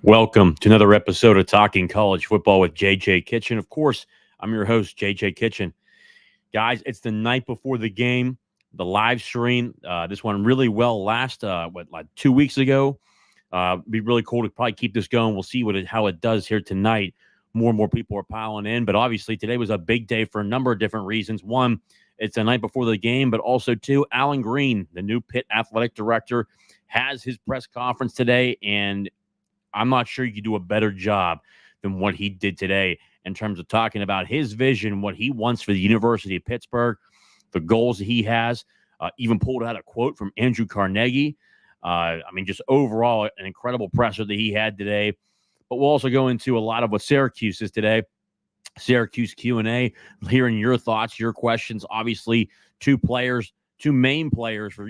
Welcome to another episode of Talking College Football with JJ Kitchen. Of course, I'm your host, JJ Kitchen. Guys, it's the night before the game, the live stream. This one really well last, like 2 weeks ago. It'd be really cool to probably keep this going. We'll see how it does here tonight. More and more people are piling in, but obviously today was a big day for a number of different reasons. One, it's the night before the game, but also two, Allen Greene, the new Pitt athletic director, has his press conference today, and I'm not sure you could do a better job than what he did today in terms of talking about his vision, what he wants for the University of Pittsburgh, the goals that he has. Even pulled out a quote from Andrew Carnegie. Just overall an incredible presser that he had today. But we'll also go into a lot of what Syracuse is today. Syracuse Q&A, hearing your thoughts, your questions. Obviously, two main players for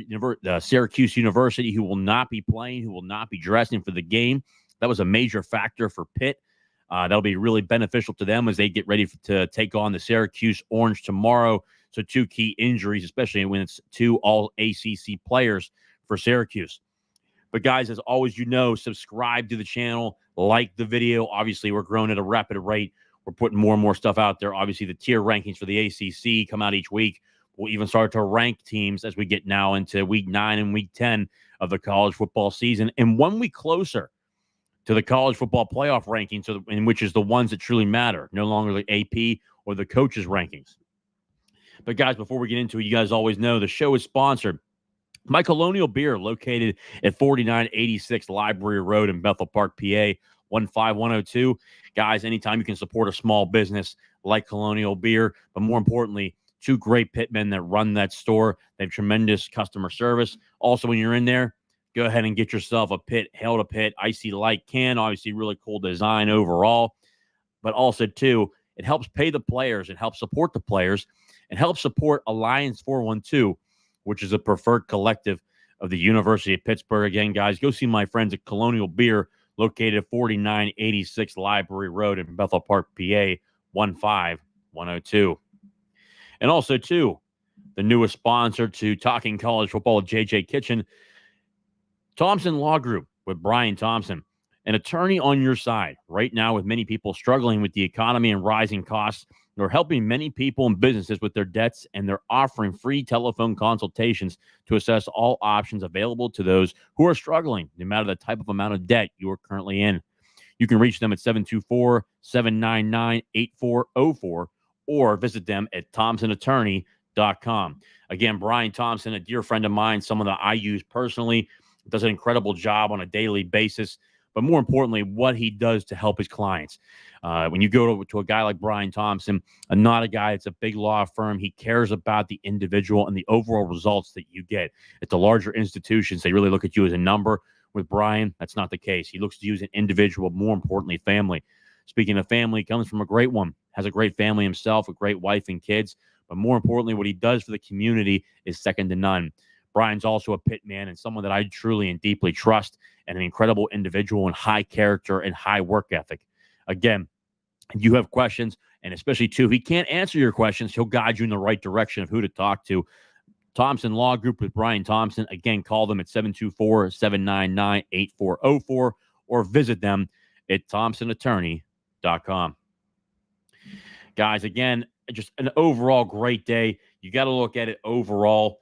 Syracuse University who will not be playing, who will not be dressing for the game. That was a major factor for Pitt. That'll be really beneficial to them as they get ready to take on the Syracuse Orange tomorrow. So two key injuries, especially when it's two all-ACC players for Syracuse. But guys, as always, subscribe to the channel, like the video. Obviously, we're growing at a rapid rate. We're putting more and more stuff out there. Obviously, the tier rankings for the ACC come out each week. We'll even start to rank teams as we get now into Week 9 and Week 10 of the college football season. And 1 week closer to the college football playoff rankings, which is the ones that truly matter, no longer the AP or the coaches' rankings. But guys, before we get into it, you guys always know the show is sponsored by Colonial Beer, located at 4986 Library Road in Bethel Park, PA, 15102. Guys, anytime you can support a small business like Colonial Beer, but more importantly, two great pitmen that run that store. They have tremendous customer service. Also, when you're in there, go ahead and get yourself a Pitt, Hail to Pitt, Icy Light can. Obviously, really cool design overall. But also, too, it helps pay the players. It helps support the players. It helps support Alliance 412, which is a preferred collective of the University of Pittsburgh. Again, guys, go see my friends at Colonial Beer, located at 4986 Library Road in Bethel Park, PA, 15102. And also, too, the newest sponsor to Talking College Football, JJ Kitchen, Thompson Law Group with Brian Thompson, an attorney on your side right now with many people struggling with the economy and rising costs. They're helping many people and businesses with their debts, and they're offering free telephone consultations to assess all options available to those who are struggling, no matter the type of amount of debt you are currently in. You can reach them at 724-799-8404 or visit them at thompsonattorney.com. Again, Brian Thompson, a dear friend of mine, someone that I use personally, does an incredible job on a daily basis, but more importantly, what he does to help his clients. When you go to a guy like Brian Thompson, not a guy that's a big law firm, he cares about the individual and the overall results that you get. At the larger institutions, they really look at you as a number. With Brian, that's not the case. He looks to you as an individual, more importantly, family. Speaking of family, comes from a great one, has a great family himself, a great wife and kids, but more importantly, what he does for the community is second to none. Brian's also a Pitt man and someone that I truly and deeply trust, and an incredible individual and high character and high work ethic. Again, if you have questions, and especially too, if he can't answer your questions, he'll guide you in the right direction of who to talk to. Thompson Law Group with Brian Thompson. Again, call them at 724-799-8404 or visit them at thompsonattorney.com. Guys, again, just an overall great day. You got to look at it overall.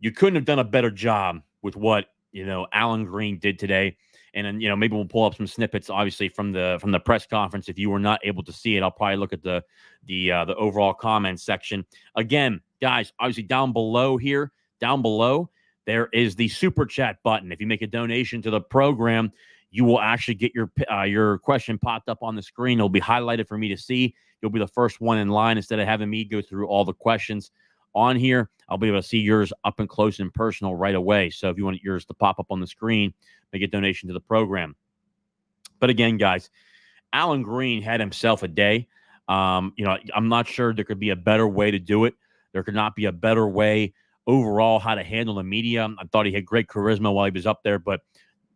You couldn't have done a better job with what, Allen Greene did today. And then, maybe we'll pull up some snippets, obviously, from the press conference. If you were not able to see it, I'll probably look at the overall comments section. Again, guys, obviously down below, there is the super chat button. If you make a donation to the program, you will actually get your question popped up on the screen. It'll be highlighted for me to see. You'll be the first one in line instead of having me go through all the questions on here. I'll be able to see yours up and close and personal right away. So if you want yours to pop up on the screen, make a donation to the program. But again, guys, Allen Greene had himself a day. I'm not sure there could be a better way to do it. There could not be a better way overall how to handle the media. I thought he had great charisma while he was up there, but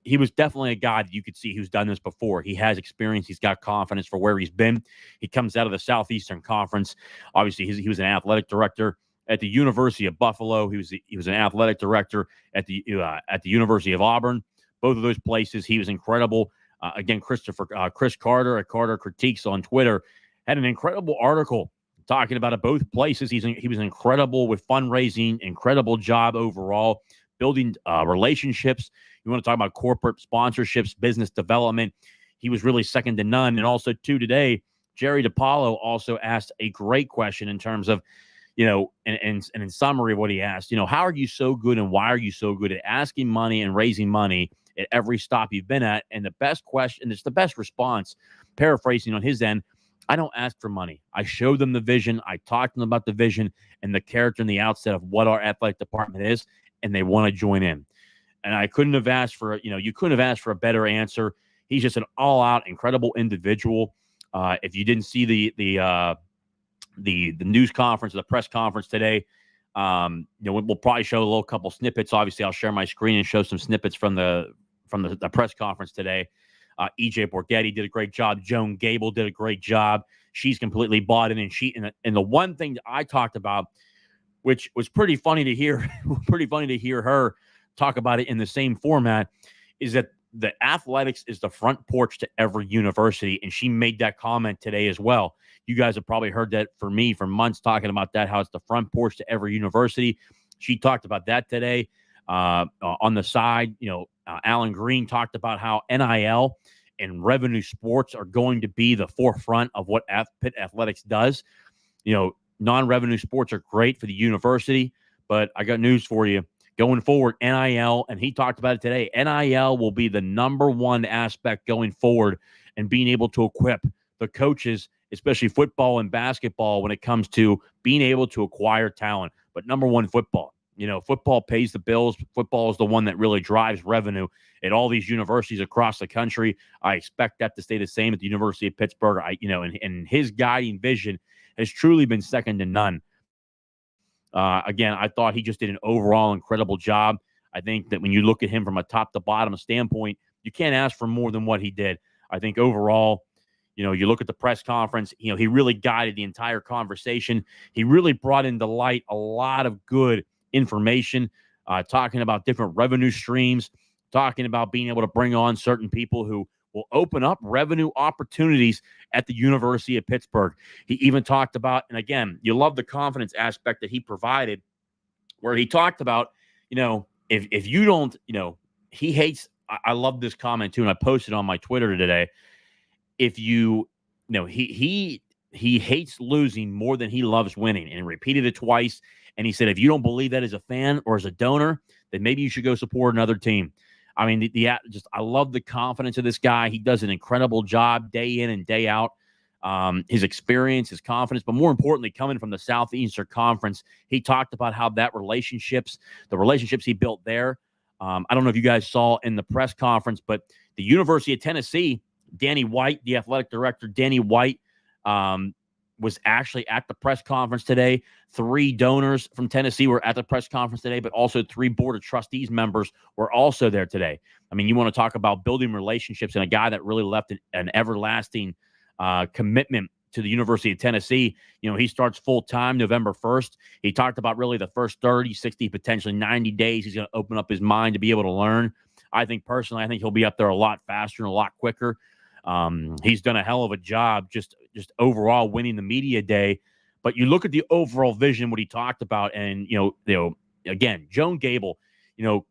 he was definitely a guy that you could see who's done this before. He has experience. He's got confidence for where he's been. He comes out of the Southeastern Conference. Obviously, he was an athletic director at the University of Buffalo. He was an athletic director at the University of Auburn. Both of those places, he was incredible. Again, Chris Carter at Carter Critiques on Twitter had an incredible article talking about it. Both places, he was incredible with fundraising, incredible job overall, building relationships. You want to talk about corporate sponsorships, business development. He was really second to none. And also, too, today, Jerry DiPaolo also asked a great question in terms of, and in summary of what he asked, how are you so good and why are you so good at asking money and raising money at every stop you've been at? And the best question, it's the best response, paraphrasing on his end, I don't ask for money. I show them the vision. I talk to them about the vision and the character and the outset of what our athletic department is, and they want to join in. And I couldn't have asked for, you couldn't have asked for a better answer. He's just an all-out, incredible individual. If you didn't see the news conference, the press conference today, we'll probably show a little couple snippets. Obviously, I'll share my screen and show some snippets from the press conference today. EJ Borghetti did a great job. Joan Gable did a great job. She's completely bought in, and the one thing that I talked about, which was pretty funny to hear her talk about it in the same format, is that the athletics is the front porch to every university, and she made that comment today as well. You guys have probably heard that from me for months, talking about that, how it's the front porch to every university. She talked about that today. On the side, Allen Greene talked about how NIL and revenue sports are going to be the forefront of what Pitt athletics does. Non-revenue sports are great for the university, but I got news for you. Going forward, NIL, and he talked about it today, NIL will be the number one aspect going forward and being able to equip the coaches, especially football and basketball, when it comes to being able to acquire talent. But number one, football. Football pays the bills. Football is the one that really drives revenue at all these universities across the country. I expect that to stay the same at the University of Pittsburgh. And his guiding vision has truly been second to none. Again, I thought he just did an overall incredible job. I think that when you look at him from a top to bottom standpoint, you can't ask for more than what he did. I think overall, you look at the press conference, he really guided the entire conversation. He really brought into light a lot of good information, talking about different revenue streams, talking about being able to bring on certain people who will open up revenue opportunities at the University of Pittsburgh. He even talked about, and again, you love the confidence aspect that he provided, where he talked about, if you don't, he hates, I love this comment too, and I posted on my Twitter today. If he hates losing more than he loves winning, and he repeated it twice. And he said, if you don't believe that as a fan or as a donor, then maybe you should go support another team. I mean, I love the confidence of this guy. He does an incredible job day in and day out. His experience, his confidence, but more importantly, coming from the Southeastern Conference, he talked about how the relationships he built there. I don't know if you guys saw in the press conference, but the University of Tennessee, Danny White, the athletic director, Danny White, was actually at the press conference today. 3 donors from Tennessee were at the press conference today, but also 3 Board of Trustees members were also there today. I mean, you want to talk about building relationships and a guy that really left an everlasting commitment to the University of Tennessee. He starts full-time November 1st. He talked about really the first 30, 60, potentially 90 days. He's going to open up his mind to be able to learn. I think he'll be up there a lot faster and a lot quicker. He's done a hell of a job just overall winning the media day. But you look at the overall vision, what he talked about, and, again, Joan Gable,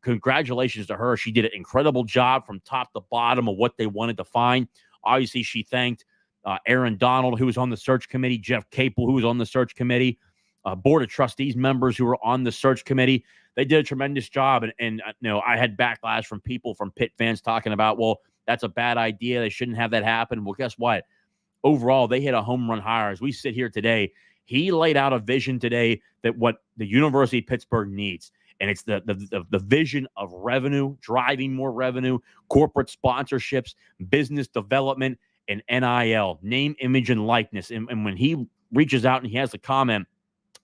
congratulations to her. She did an incredible job from top to bottom of what they wanted to find. Obviously, she thanked Aaron Donald, who was on the search committee, Jeff Capel, who was on the search committee, Board of Trustees members who were on the search committee. They did a tremendous job. And I had backlash from people, from Pitt fans, talking about, well, that's a bad idea. They shouldn't have that happen. Well, guess what? Overall, they hit a home run hire. As we sit here today, he laid out a vision today that what the University of Pittsburgh needs. And it's the vision of revenue, driving more revenue, corporate sponsorships, business development, and NIL, name, image, and likeness. And when he reaches out and he has a comment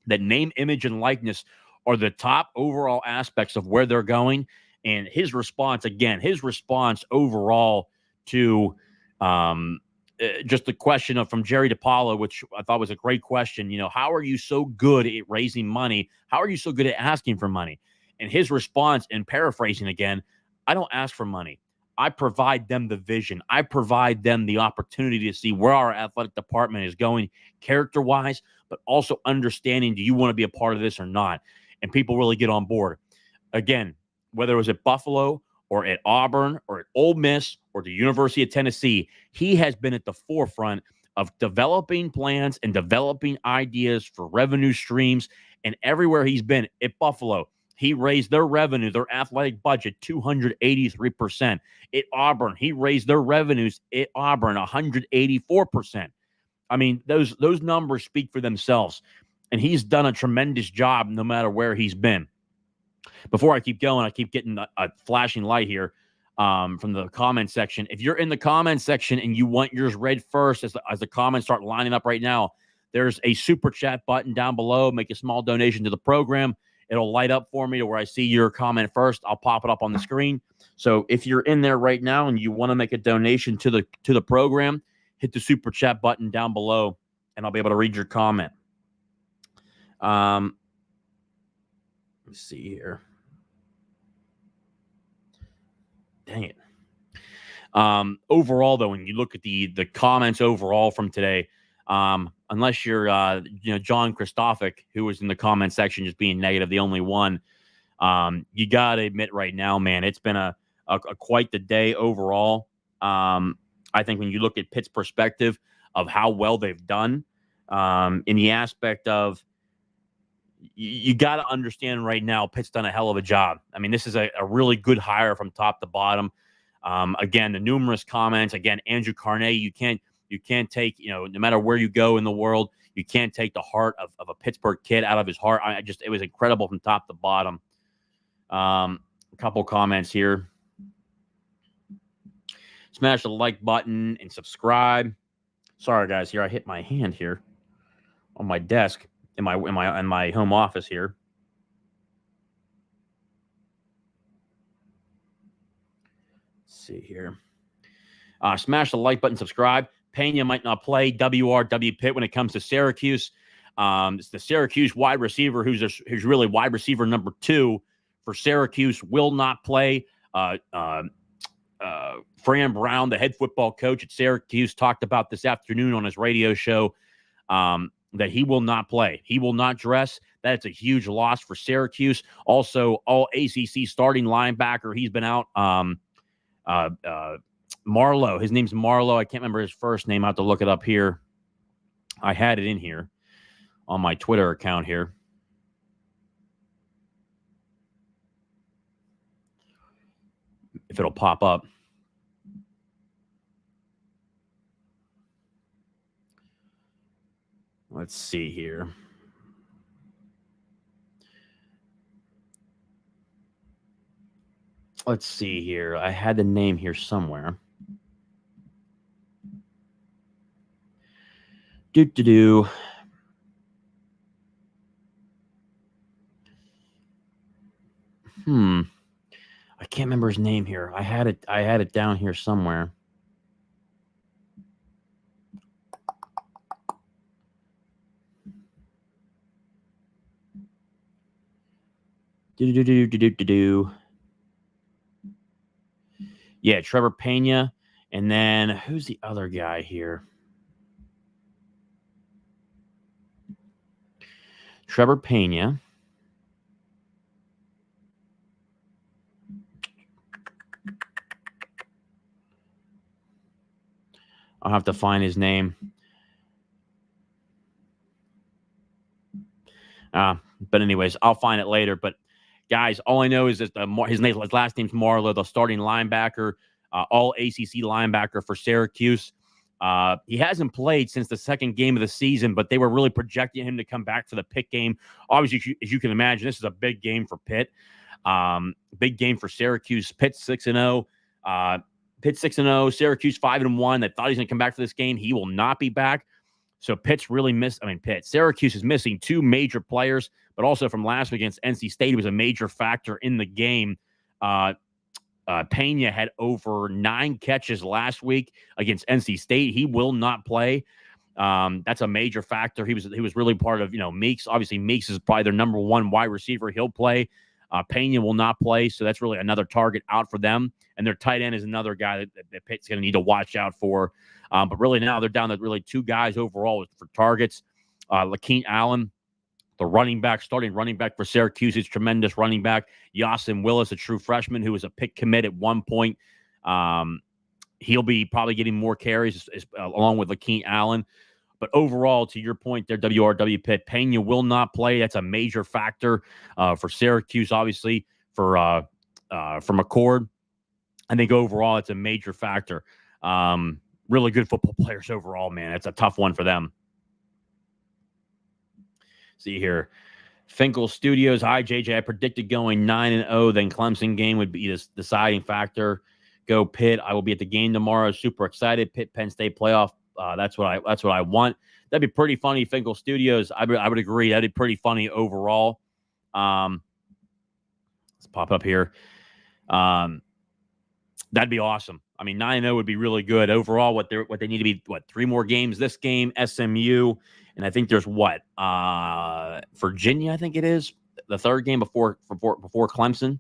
that name, image, and likeness are the top overall aspects of where they're going, and his response overall to just the question from Jerry DiPaolo, which I thought was a great question. How are you so good at raising money? How are you so good at asking for money? And his response, and paraphrasing again, I don't ask for money. I provide them the vision. I provide them the opportunity to see where our athletic department is going character-wise, but also understanding, do you want to be a part of this or not? And people really get on board. Again, whether it was at Buffalo or at Auburn or at Ole Miss or the University of Tennessee, he has been at the forefront of developing plans and developing ideas for revenue streams. And everywhere he's been, at Buffalo, he raised their revenue, their athletic budget, 283%. At Auburn, he raised their revenues at Auburn 184%. I mean, those numbers speak for themselves. And he's done a tremendous job no matter where he's been. Before I keep going, I keep getting a flashing light here from the comment section. If you're in the comment section and you want yours read first as the comments start lining up right now, there's a super chat button down below. Make a small donation to the program. It'll light up for me to where I see your comment first. I'll pop it up on the screen. So if you're in there right now and you want to make a donation to the program, hit the super chat button down below, and I'll be able to read your comment. Let's see here. Dang it. Overall, though, when you look at the comments overall from today, unless you're John Christophic, who was in the comment section just being negative, the only one, you got to admit right now, man, it's been a quite the day overall. I think when you look at Pitt's perspective of how well they've done, in the aspect of you got to understand right now, Pitt's done a hell of a job. I mean, this is a really good hire from top to bottom. Again, the numerous comments. Again, Andrew Carnet, you can't take, no matter where you go in the world, you can't take the heart of a Pittsburgh kid out of his heart. It was incredible from top to bottom. A couple comments here. Smash the like button and subscribe. Sorry, guys, here I hit my hand here on my desk in my home office here. Let's see here. Smash the like button, subscribe. Pena might not play. WRW Pitt when it comes to Syracuse. It's the Syracuse wide receiver who's really wide receiver number 2 for Syracuse will not play. Fran Brown, the head football coach at Syracuse, talked about this afternoon on his radio show that he will not play. He will not dress. That's a huge loss for Syracuse. Also, all ACC starting linebacker. He's been out. Marlowe. His name's Marlowe. I can't remember his first name. I have to look it up here. I had it in here on my Twitter account here. If it'll pop up. Let's see here. Let's see here. I had the name here somewhere. I can't remember his name here. I had it down here somewhere. Yeah, Trevor Pena. And then who's the other guy here? Trevor Pena. I'll have to find his name. But anyways, I'll find it later. But guys, all I know is that his last name's Marlowe, the starting linebacker, all ACC linebacker for Syracuse. He hasn't played since the second game of the season, but they were really projecting him to come back for the Pitt game. Obviously, as you can imagine, this is a big game for Pitt. Big game for Syracuse. Pitt 6-0. Pitt 6-0. Syracuse 5-1. They thought he's going to come back for this game. He will not be back. So Syracuse is missing 2 major players, but also from last week against NC State, he was a major factor in the game. Pena had over 9 catches last week against NC State. He will not play. That's a major factor. He was really part of, Meeks. Obviously, Meeks is probably their number 1 wide receiver. He'll play. Pena will not play, so that's really another target out for them. And their tight end is another guy that Pitt's going to need to watch out for. But really now they're down to really 2 guys overall for targets. Allen, the starting running back for Syracuse, is tremendous running back. Yasin Willis, a true freshman who was a Pitt commit at one point. He'll be probably getting more carries along with Allen. But overall, to your point there, WRW Pitt, Pena will not play. That's a major factor for Syracuse, obviously, for McCord. I think overall it's a major factor. Really good football players overall, man. It's a tough one for them. See here. Finkel Studios. Hi, JJ. I predicted going 9-0, then Clemson game would be the deciding factor. Go Pitt. I will be at the game tomorrow. Super excited. Pitt Penn State playoff. That's what I want. That'd be pretty funny. Finkel Studios. I would agree. That'd be pretty funny overall. Let's pop up here. That'd be awesome. I mean, 9-0 would be really good overall. What they need to be 3 more games. This game, SMU, and I think there's Virginia. I think it is the 3rd game before Clemson.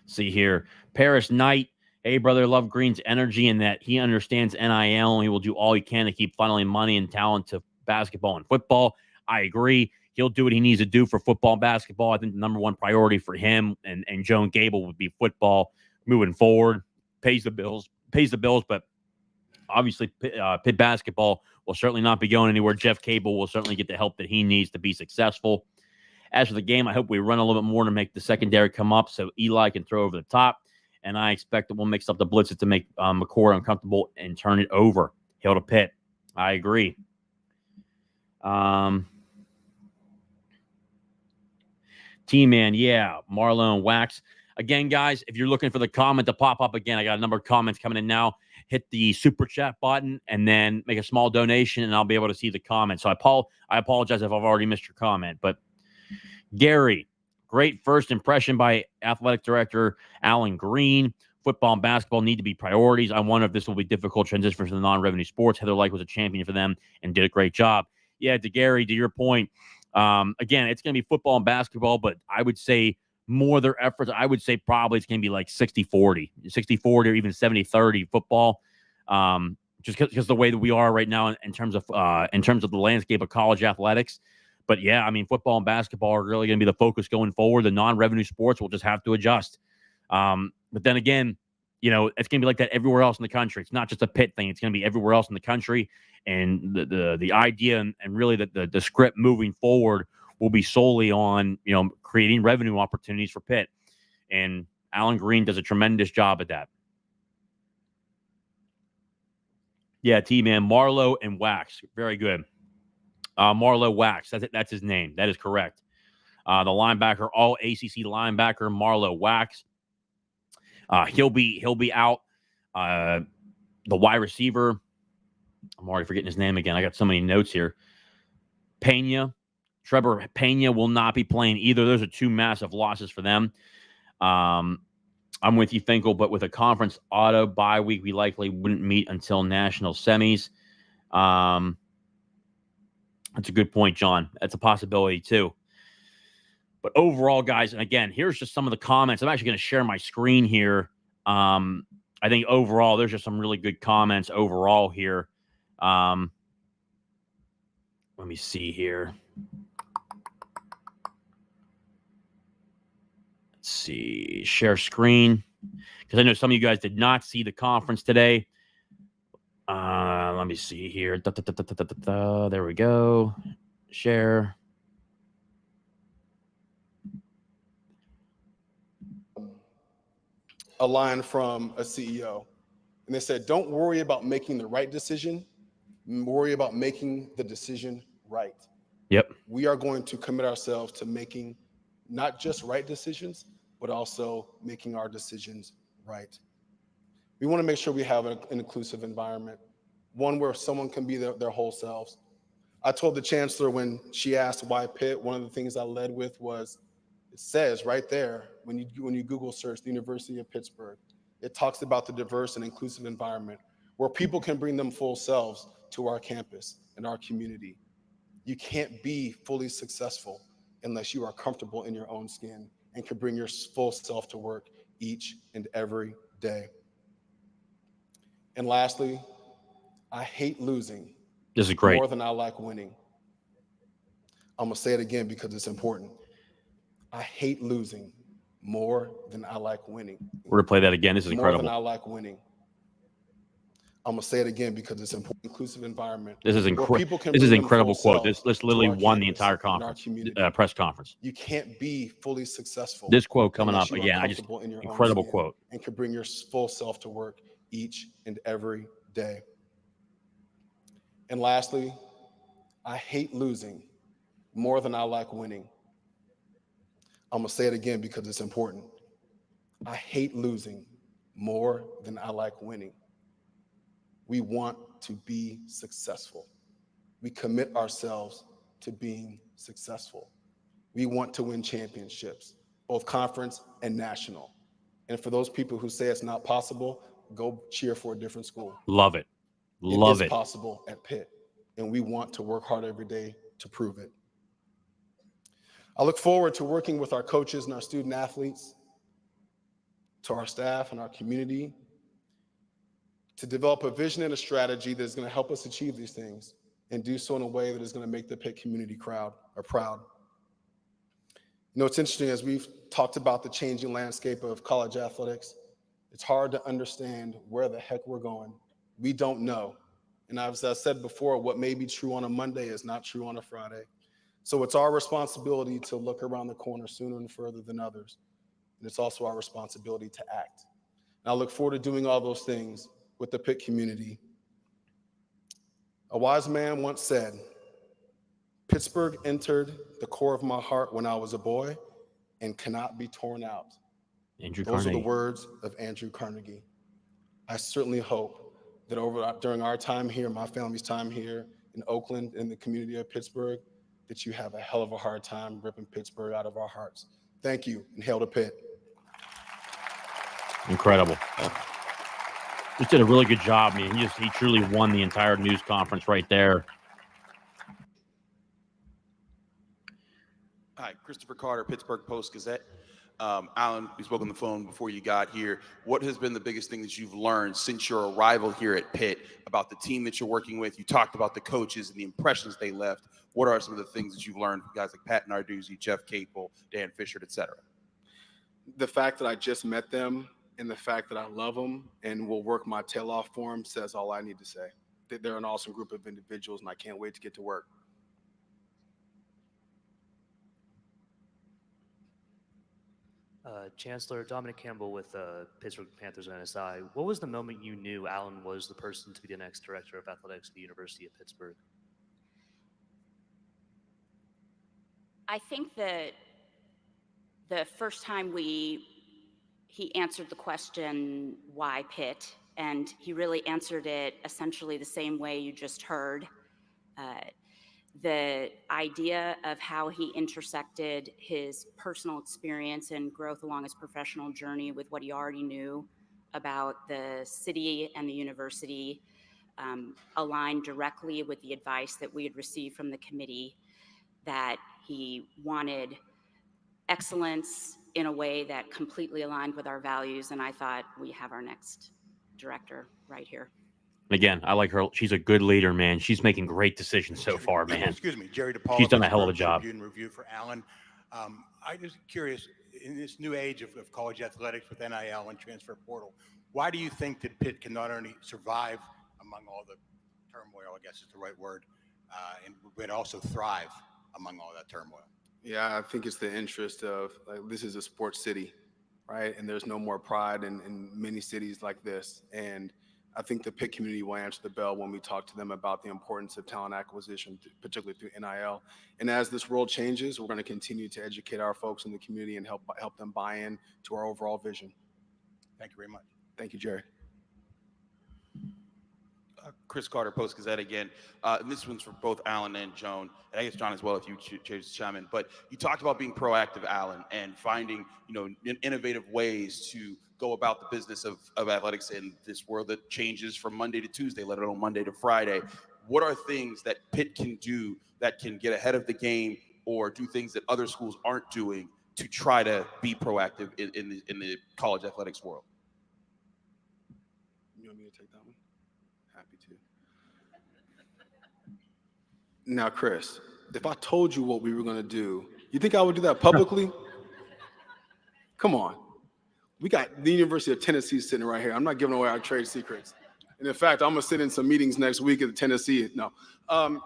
See here, Paris Knight. Hey, brother, love Greene's energy and that he understands NIL and he will do all he can to keep funneling money and talent to basketball and football. I agree. He'll do what he needs to do for football and basketball. I think the number 1 priority for him and Joan Gable would be football moving forward. Pays the bills, but obviously Pitt basketball will certainly not be going anywhere. Jeff Cable will certainly get the help that he needs to be successful. As for the game, I hope we run a little bit more to make the secondary come up so Eli can throw over the top. And I expect that we'll mix up the blitzes to make McCord uncomfortable and turn it over. Hill to Pitt. I agree. T-Man, yeah. Marlowe and Wax. Again, guys, if you're looking for the comment to pop up again, I got a number of comments coming in now. Hit the super chat button and then make a small donation, and I'll be able to see the comment. So I apologize if I've already missed your comment. But Gary, great first impression by athletic director Allen Greene. Football and basketball need to be priorities. I wonder if this will be difficult transition for the non-revenue sports. Heather Lyke was a champion for them and did a great job. Yeah, to Gary, to your point, again, it's going to be football and basketball, but I would say more their efforts. I would say probably it's going to be like 60-40 or even 70-30 football. Just because the way that we are right now in terms of the landscape of college athletics. But yeah, I mean, football and basketball are really going to be the focus going forward. The non-revenue sports will just have to adjust. But then again, it's going to be like that everywhere else in the country. It's not just a Pitt thing. It's going to be everywhere else in the country. And the idea and really the script moving forward will be solely on, creating revenue opportunities for Pitt. And Allen Greene does a tremendous job at that. Yeah, T-Man, Marlowe and Wax. Very good. Marlowe Wax. That's his name. That is correct. The linebacker, all ACC linebacker, Marlowe Wax. He'll be out. The wide receiver, I'm already forgetting his name again. I got so many notes here. Trevor Pena will not be playing either. Those are 2 massive losses for them. I'm with you, Finkel, but with a conference auto bye week, we likely wouldn't meet until national semis. That's a good point, John. That's a possibility too. But overall, guys, and again, here's just some of the comments. I'm actually going to share my screen here. I think overall, there's just some really good comments overall here. Let me see here. Let's see. Share screen. Because I know some of you guys did not see the conference today. Let me see here. There we go. Share. A line from a CEO. And they said, don't worry about making the right decision. Worry about making the decision right. Yep. We are going to commit ourselves to making not just right decisions, but also making our decisions right. We want to make sure we have an inclusive environment, one where someone can be their whole selves. I told the chancellor when she asked why Pitt, one of the things I led with was, it says right there, when you Google search the University of Pittsburgh, it talks about the diverse and inclusive environment where people can bring them full selves to our campus and our community. You can't be fully successful unless you are comfortable in your own skin and can bring your full self to work each and every day. And lastly, I hate losing This is great. more than I like winning. I'm going to say it again because it's important. I hate losing more than I like winning. We're going to play that again. This is incredible. More than I like winning. I'm going to say it again because it's an important, inclusive environment. This is incredible. This is incredible quote. This literally won the entire conference, press conference. You can't be fully successful. This quote coming up again. Incredible quote. And can bring your full self to work each and every day. And lastly, I hate losing more than I like winning. I'm going to say it again because it's important. I hate losing more than I like winning. We want to be successful. We commit ourselves to being successful. We want to win championships, both conference and national. And for those people who say it's not possible, go cheer for a different school. Love it. Love it. It is possible at Pitt, and we want to work hard every day to prove it. I look forward to working with our coaches and our student athletes, to our staff and our community, to develop a vision and a strategy that is going to help us achieve these things and do so in a way that is going to make the Pitt community proud. You know, it's interesting, as we've talked about the changing landscape of college athletics, it's hard to understand where the heck we're going. We don't know. And as I said before, what may be true on a Monday is not true on a Friday. So it's our responsibility to look around the corner sooner and further than others. And it's also our responsibility to act. And I look forward to doing all those things with the Pitt community. A wise man once said, Pittsburgh entered the core of my heart when I was a boy and cannot be torn out. Those are the words of Andrew Carnegie. I certainly hope that during our time here, my family's time here in Oakland, in the community of Pittsburgh, that you have a hell of a hard time ripping Pittsburgh out of our hearts. Thank you, and hail to Pitt. Incredible. Just did a really good job. I mean, he truly won the entire news conference right there. Hi, Christopher Carter, Pittsburgh Post-Gazette. Allen, we spoke on the phone before you got here. What has been the biggest thing that you've learned since your arrival here at Pitt about the team that you're working with? You talked about the coaches and the impressions they left. What are some of the things that you've learned from guys like Pat Narduzzi, Jeff Capel, Dan Fisher, et cetera? The fact that I just met them and the fact that I love them and will work my tail off for them says all I need to say. They're an awesome group of individuals, and I can't wait to get to work. Chancellor Dominic Campbell with Pittsburgh Panthers and NSI. What was the moment you knew Allen was the person to be the next director of athletics at the University of Pittsburgh? I think that the first time he answered the question, why Pitt? And he really answered it essentially the same way you just heard. The idea of how he intersected his personal experience and growth along his professional journey with what he already knew about the city and the university aligned directly with the advice that we had received from the committee, that he wanted excellence in a way that completely aligned with our values. And I thought, we have our next director right here. Again, I like her. She's a good leader, man. She's making great decisions so far, man. Excuse me, Jerry DePaul. She's done a hell of a job. Review for Allen. I'm just curious, in this new age of college athletics with NIL and transfer portal, why do you think that Pitt can not only survive among all the turmoil, I guess is the right word, but also thrive among all that turmoil? Yeah, I think it's the interest of, this is a sports city, right? And there's no more pride in many cities like this. And I think the Pitt community will answer the bell when we talk to them about the importance of talent acquisition, particularly through NIL. And as this world changes, we're going to continue to educate our folks in the community and help them buy in to our overall vision. Thank you very much. Thank you, Jerry. Chris Carter, Post-Gazette again. And this one's for both Allen and Joan, and I guess John as well, if you choose to chime in. But you talked about being proactive, Allen, and finding, innovative ways to go about the business of athletics in this world that changes from Monday to Tuesday, let alone Monday to Friday. what are things that Pitt can do that can get ahead of the game or do things that other schools aren't doing to try to be proactive in the college athletics world? You want me to take that one? Happy to. Now, Chris, if I told you what we were going to do, you think I would do that publicly? Come on. We got the University of Tennessee sitting right here. I'm not giving away our trade secrets. And in fact, I'm going to sit in some meetings next week at the Tennessee. No,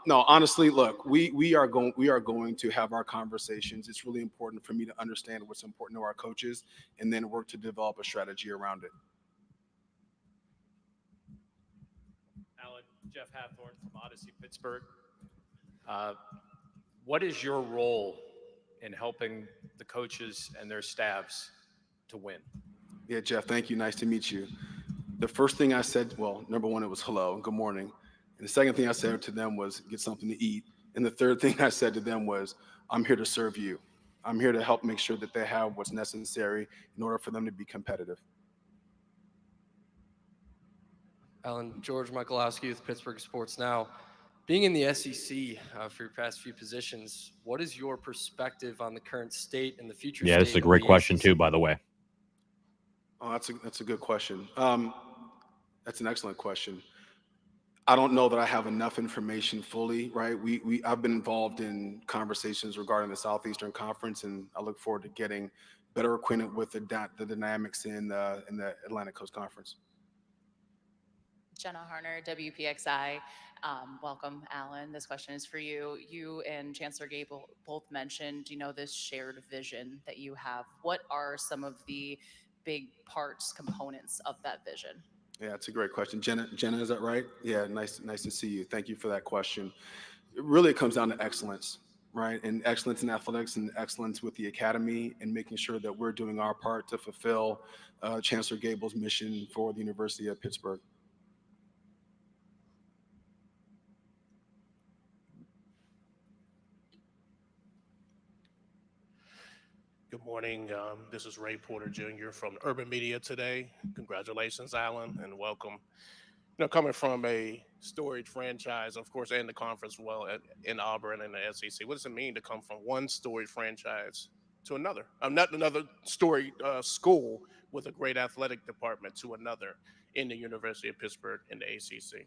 honestly, look, we are going to have our conversations. It's really important for me to understand what's important to our coaches and then work to develop a strategy around it. Allen, Jeff Hathorn from Odyssey, Pittsburgh. What is your role in helping the coaches and their staffs to win? Yeah, Jeff, thank you. Nice to meet you. The first thing I said, well, number one, it was hello and good morning. And the second thing I said to them was get something to eat. And the third thing I said to them was, I'm here to serve you. I'm here to help make sure that they have what's necessary in order for them to be competitive. Alan, George Michalowski with Pittsburgh Sports Now. Being in the SEC for your past few positions, what is your perspective on the current state and the future state? Yeah, this is a great question too, by the way. Oh, that's a good question. That's an excellent question. I don't know that I have enough information fully, right? I've been involved in conversations regarding the Southeastern Conference, and I look forward to getting better acquainted with the dynamics in the Atlantic Coast Conference. Jenna Harner, WPXI. Welcome, Alan. This question is for you. You and Chancellor Gable both mentioned, this shared vision that you have. What are some of the big parts, components of that vision? Yeah, it's a great question. Jenna, is that right? Yeah, nice to see you. Thank you for that question. It comes down to excellence, right? And excellence in athletics and excellence with the academy and making sure that we're doing our part to fulfill Chancellor Gable's mission for the University of Pittsburgh. Good morning. This is Ray Porter Jr. from Urban Media Today. Congratulations, Alan, and welcome. Coming from a storied franchise, of course, and the conference in Auburn and the SEC, what does it mean to come from one storied franchise to another? Not another storied school with a great athletic department to another in the University of Pittsburgh in the ACC.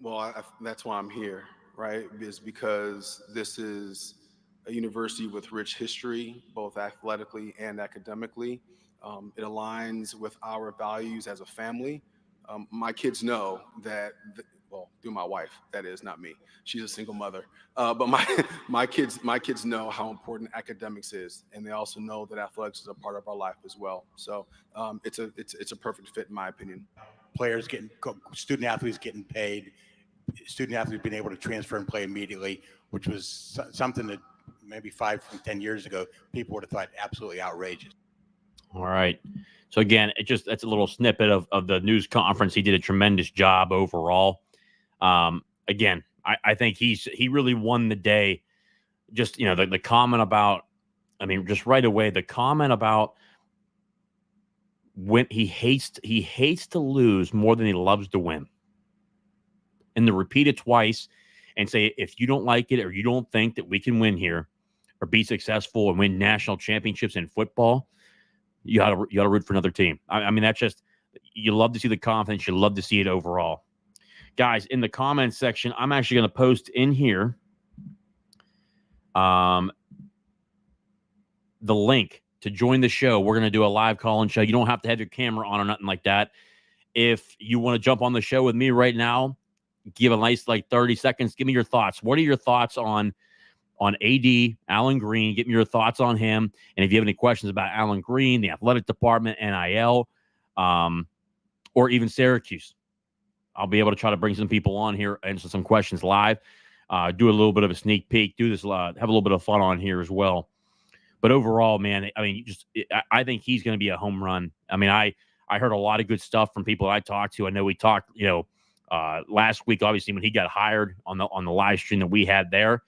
Well, that's why I'm here, right? Is because this is a university with rich history, both athletically and academically. It aligns with our values as a family. My kids know that, through my wife, that is, not me. She's a single mother. But my kids know how important academics is, and they also know that athletics is a part of our life as well. So it's a perfect fit, in my opinion. Players student athletes getting paid, student athletes being able to transfer and play immediately, which was something that maybe 5 from 10 years ago, people would have thought absolutely outrageous. All right. So again, that's a little snippet of the news conference. He did a tremendous job overall. Again, I think he really won the day. Just, the comment about, just right away, the comment about when he hates to lose more than he loves to win. And to repeat it twice and say, if you don't like it or you don't think that we can win here or be successful and win national championships in football, you gotta root for another team. That's just, you love to see the confidence. You love to see it overall. Guys, in the comments section, I'm actually going to post in here the link to join the show. We're going to do a live call-in show. You don't have to have your camera on or nothing like that. If you want to jump on the show with me right now, give a nice 30 seconds. Give me your thoughts. What are your thoughts on AD, Allen Greene? Give me your thoughts on him. And if you have any questions about Allen Greene, the athletic department, NIL, or even Syracuse, I'll be able to try to bring some people on here, answer some questions live, do a little bit of a sneak peek, do this, have a little bit of fun on here as well. But overall, man, I think he's going to be a home run. I heard a lot of good stuff from people I talked to. I know we talked, last week, obviously, when he got hired on the live stream that we had there,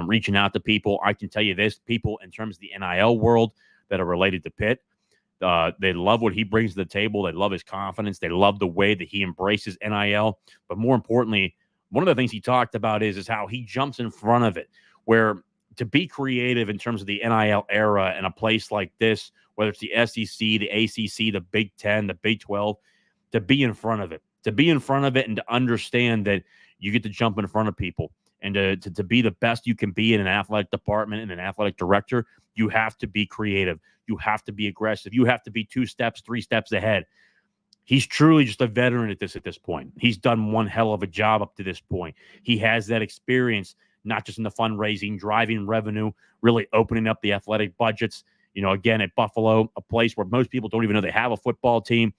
reaching out to people. I can tell you this, people in terms of the NIL world that are related to Pitt, they love what he brings to the table. They love his confidence. They love the way that he embraces NIL. But more importantly, one of the things he talked about is how he jumps in front of it, where to be creative in terms of the NIL era in a place like this, whether it's the SEC, the ACC, the Big 10, the Big 12, to be in front of it, and to understand that you get to jump in front of people and to be the best you can be in an athletic department and an athletic director, you have to be creative. You have to be aggressive. You have to be 2 steps, 3 steps ahead. He's truly just a veteran at this point. He's done one hell of a job up to this point. He has that experience, not just in the fundraising, driving revenue, really opening up the athletic budgets. Again, at Buffalo, a place where most people don't even know they have a football team,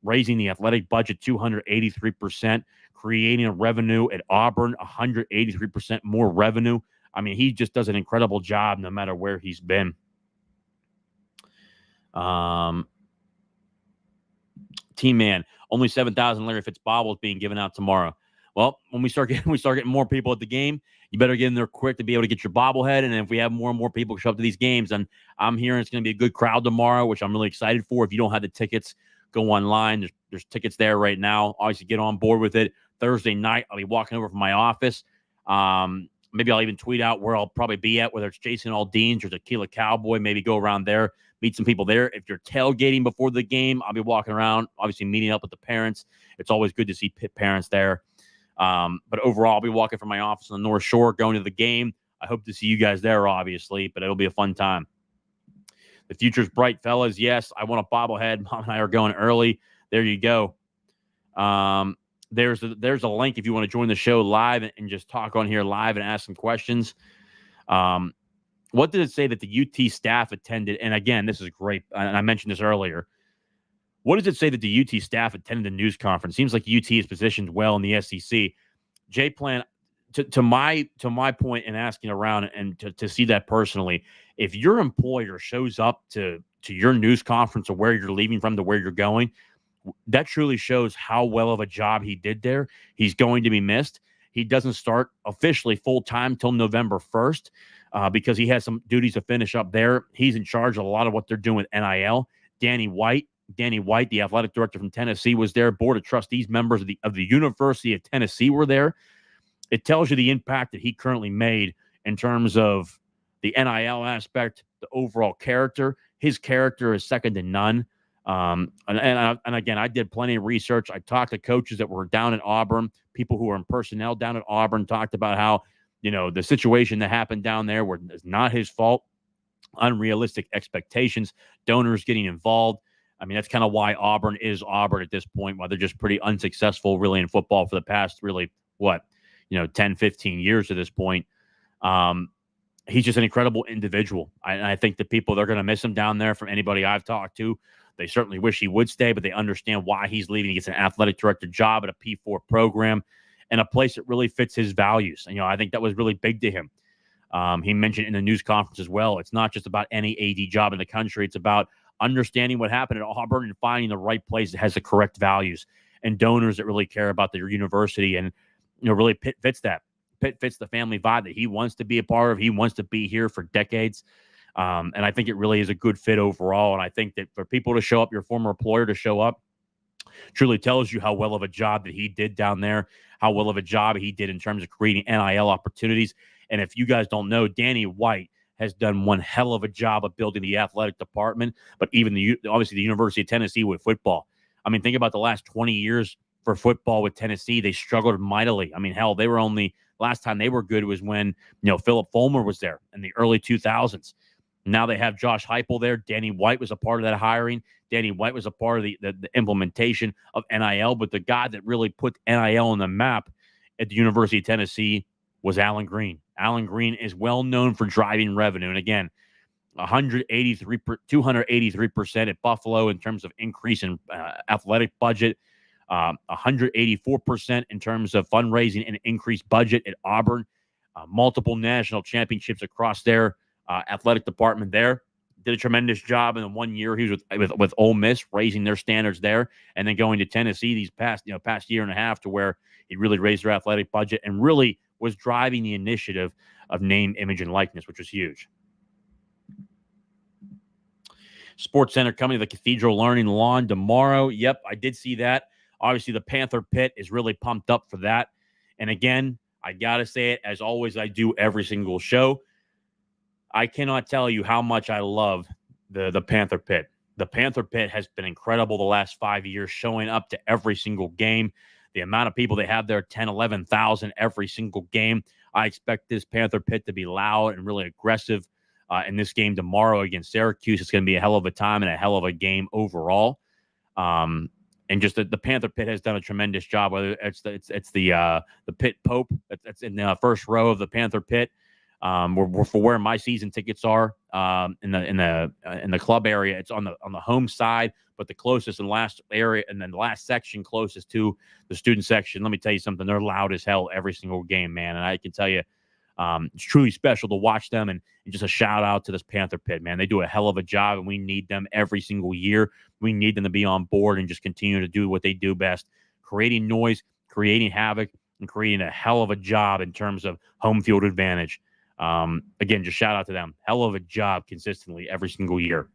raising the athletic budget 283%, creating a revenue at Auburn, 183% more revenue. I mean, he just does an incredible job no matter where he's been. Team Man, only 7,000 Larry Fitz bobbles being given out tomorrow. Well, when we start getting more people at the game, you better get in there quick to be able to get your bobblehead. And if we have more and more people show up to these games, and I'm hearing it's going to be a good crowd tomorrow, which I'm really excited for. If you don't have the tickets, go online. There's tickets there right now. Obviously, get on board with it. Thursday night, I'll be walking over from my office. Maybe I'll even tweet out where I'll probably be at, whether it's Jason Aldean's or Tequila Cowboy. Maybe go around there, meet some people there. If you're tailgating before the game, I'll be walking around, obviously meeting up with the parents. It's always good to see Pitt parents there. But overall, I'll be walking from my office on the North Shore, going to the game. I hope to see you guys there, obviously, but it'll be a fun time. The future's bright, fellas. Yes, I want a bobblehead. Mom and I are going early. There you go. There's a link if you want to join the show live and just talk on here live and ask some questions. What did it say that the UT staff attended? And again, this is great. And I mentioned this earlier. What does it say that the UT staff attended the news conference? Seems like UT is positioned well in the SEC. J-Plan, to my point in asking around and to see that personally, if your employer shows up to your news conference or where you're leaving from to where you're going, that truly shows how well of a job he did there. He's going to be missed. He doesn't start officially full-time till November 1st because he has some duties to finish up there. He's in charge of a lot of what they're doing with NIL. Danny White, the athletic director from Tennessee, was there. Board of Trustees members of the University of Tennessee were there. It tells you the impact that he currently made in terms of the NIL aspect, the overall character. His character is second to none. And again, I did plenty of research. I talked to coaches that were down at Auburn, people who are in personnel down at Auburn, talked about how, the situation that happened down there was not his fault, unrealistic expectations, donors getting involved. I mean, that's kind of why Auburn is Auburn at this point, why they're just pretty unsuccessful really in football for the past 10, 15 years at this point. He's just an incredible individual. I think the people, they're going to miss him down there. From anybody I've talked to, they certainly wish he would stay, but they understand why he's leaving. He gets an athletic director job at a P4 program and a place that really fits his values. And, I think that was really big to him. He mentioned in the news conference as well, it's not just about any AD job in the country. It's about understanding what happened at Auburn and finding the right place that has the correct values and donors that really care about their university. And, really Pitt fits that. Pitt fits the family vibe that he wants to be a part of. He wants to be here for decades. And I think it really is a good fit overall. And I think that for people to show up, your former employer to show up, truly tells you how well of a job that he did down there, how well of a job he did in terms of creating NIL opportunities. And if you guys don't know, Danny White has done one hell of a job of building the athletic department, but even obviously the University of Tennessee with football. I mean, think about the last 20 years for football with Tennessee. They struggled mightily. I mean, hell, they were only last time they were good was when, Philip Fulmer was there in the early 2000s. Now they have Josh Heupel there. Danny White was a part of that hiring. Danny White was a part of the implementation of NIL, but the guy that really put NIL on the map at the University of Tennessee was Allen Greene. Allen Greene is well known for driving revenue. And again, 283% at Buffalo in terms of increase in athletic budget, 184% in terms of fundraising and increased budget at Auburn, multiple national championships across their athletic department there. Did a tremendous job in the 1 year he was with Ole Miss, raising their standards there, and then going to Tennessee these past year and a half to where he really raised their athletic budget and really was driving the initiative of name, image, and likeness, which was huge. Sports Center coming to the Cathedral Learning Lawn tomorrow. Yep, I did see that. Obviously, the Panther Pit is really pumped up for that. And again, I got to say it, as always, I do every single show. I cannot tell you how much I love the Panther Pit. The Panther Pit has been incredible the last 5 years, showing up to every single game. The amount of people they have there, 10, 11,000 every single game. I expect this Panther Pit to be loud and really aggressive in this game tomorrow against Syracuse. It's going to be a hell of a time and a hell of a game overall. And just the Panther Pit has done a tremendous job. Whether it's the Pitt Pope that's in the first row of the Panther Pit, for where my season tickets are in the club area. It's on the home side, but the closest and last area, and then the last section closest to the student section. Let me tell you something; they're loud as hell every single game, man. And I can tell you, it's truly special to watch them. And just a shout out to this Panther Pit, man. They do a hell of a job, and we need them every single year. We need them to be on board and just continue to do what they do best, creating noise, creating havoc, and creating a hell of a job in terms of home field advantage. Again, just shout out to them. Hell of a job consistently every single year.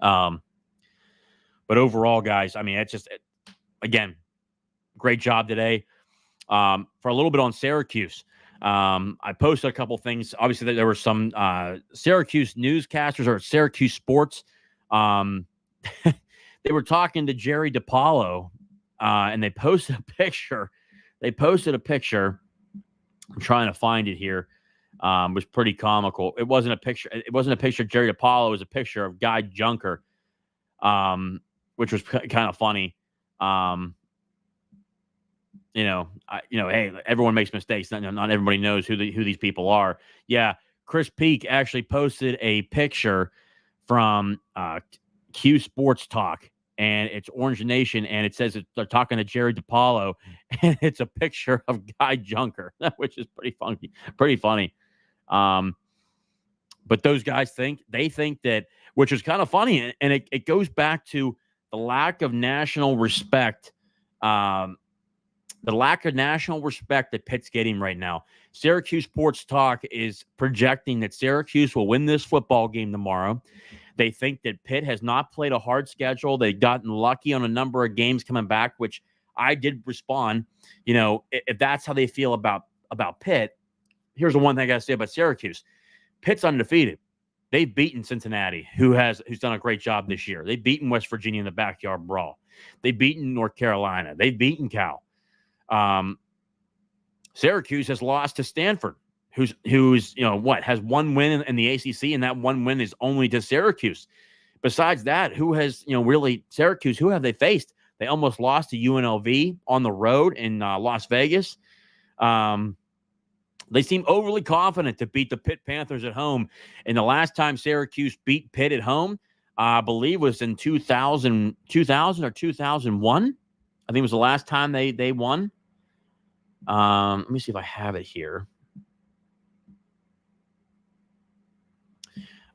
But overall, guys, I mean, it's just, again, great job today. For a little bit on Syracuse, I posted a couple things. Obviously, there were some Syracuse newscasters or Syracuse sports. They were talking to Jerry DiPaolo, and they posted a picture. I'm trying to find it here. Was pretty comical. It wasn't a picture. It wasn't a picture of Jerry DiPaolo. It was a picture of Guy Junker, which was kind of funny. Hey, everyone makes mistakes. Not everybody knows who these people are. Yeah, Chris Peak actually posted a picture from Q Sports Talk, and it's Orange Nation, and it says they're talking to Jerry DiPaolo, and it's a picture of Guy Junker, which is pretty funny. But those guys think that, which is kind of funny, and it goes back to the lack of national respect. The lack of national respect that Pitt's getting right now. Syracuse Sports Talk is projecting that Syracuse will win this football game tomorrow. They think that Pitt has not played a hard schedule. They've gotten lucky on a number of games coming back, which I did respond. If that's how they feel about Pitt, here's the one thing I got to say about Syracuse. Pitt's undefeated. They've beaten Cincinnati, who's done a great job this year. They've beaten West Virginia in the backyard brawl. They've beaten North Carolina. They've beaten Cal. Syracuse has lost to Stanford, who's has one win in the ACC, and that one win is only to Syracuse. Besides that, who has really Syracuse? Who have they faced? They almost lost to UNLV on the road in Las Vegas. They seem overly confident to beat the Pitt Panthers at home. And the last time Syracuse beat Pitt at home, I believe, was in 2000 or 2001. I think it was the last time they won. Let me see if I have it here.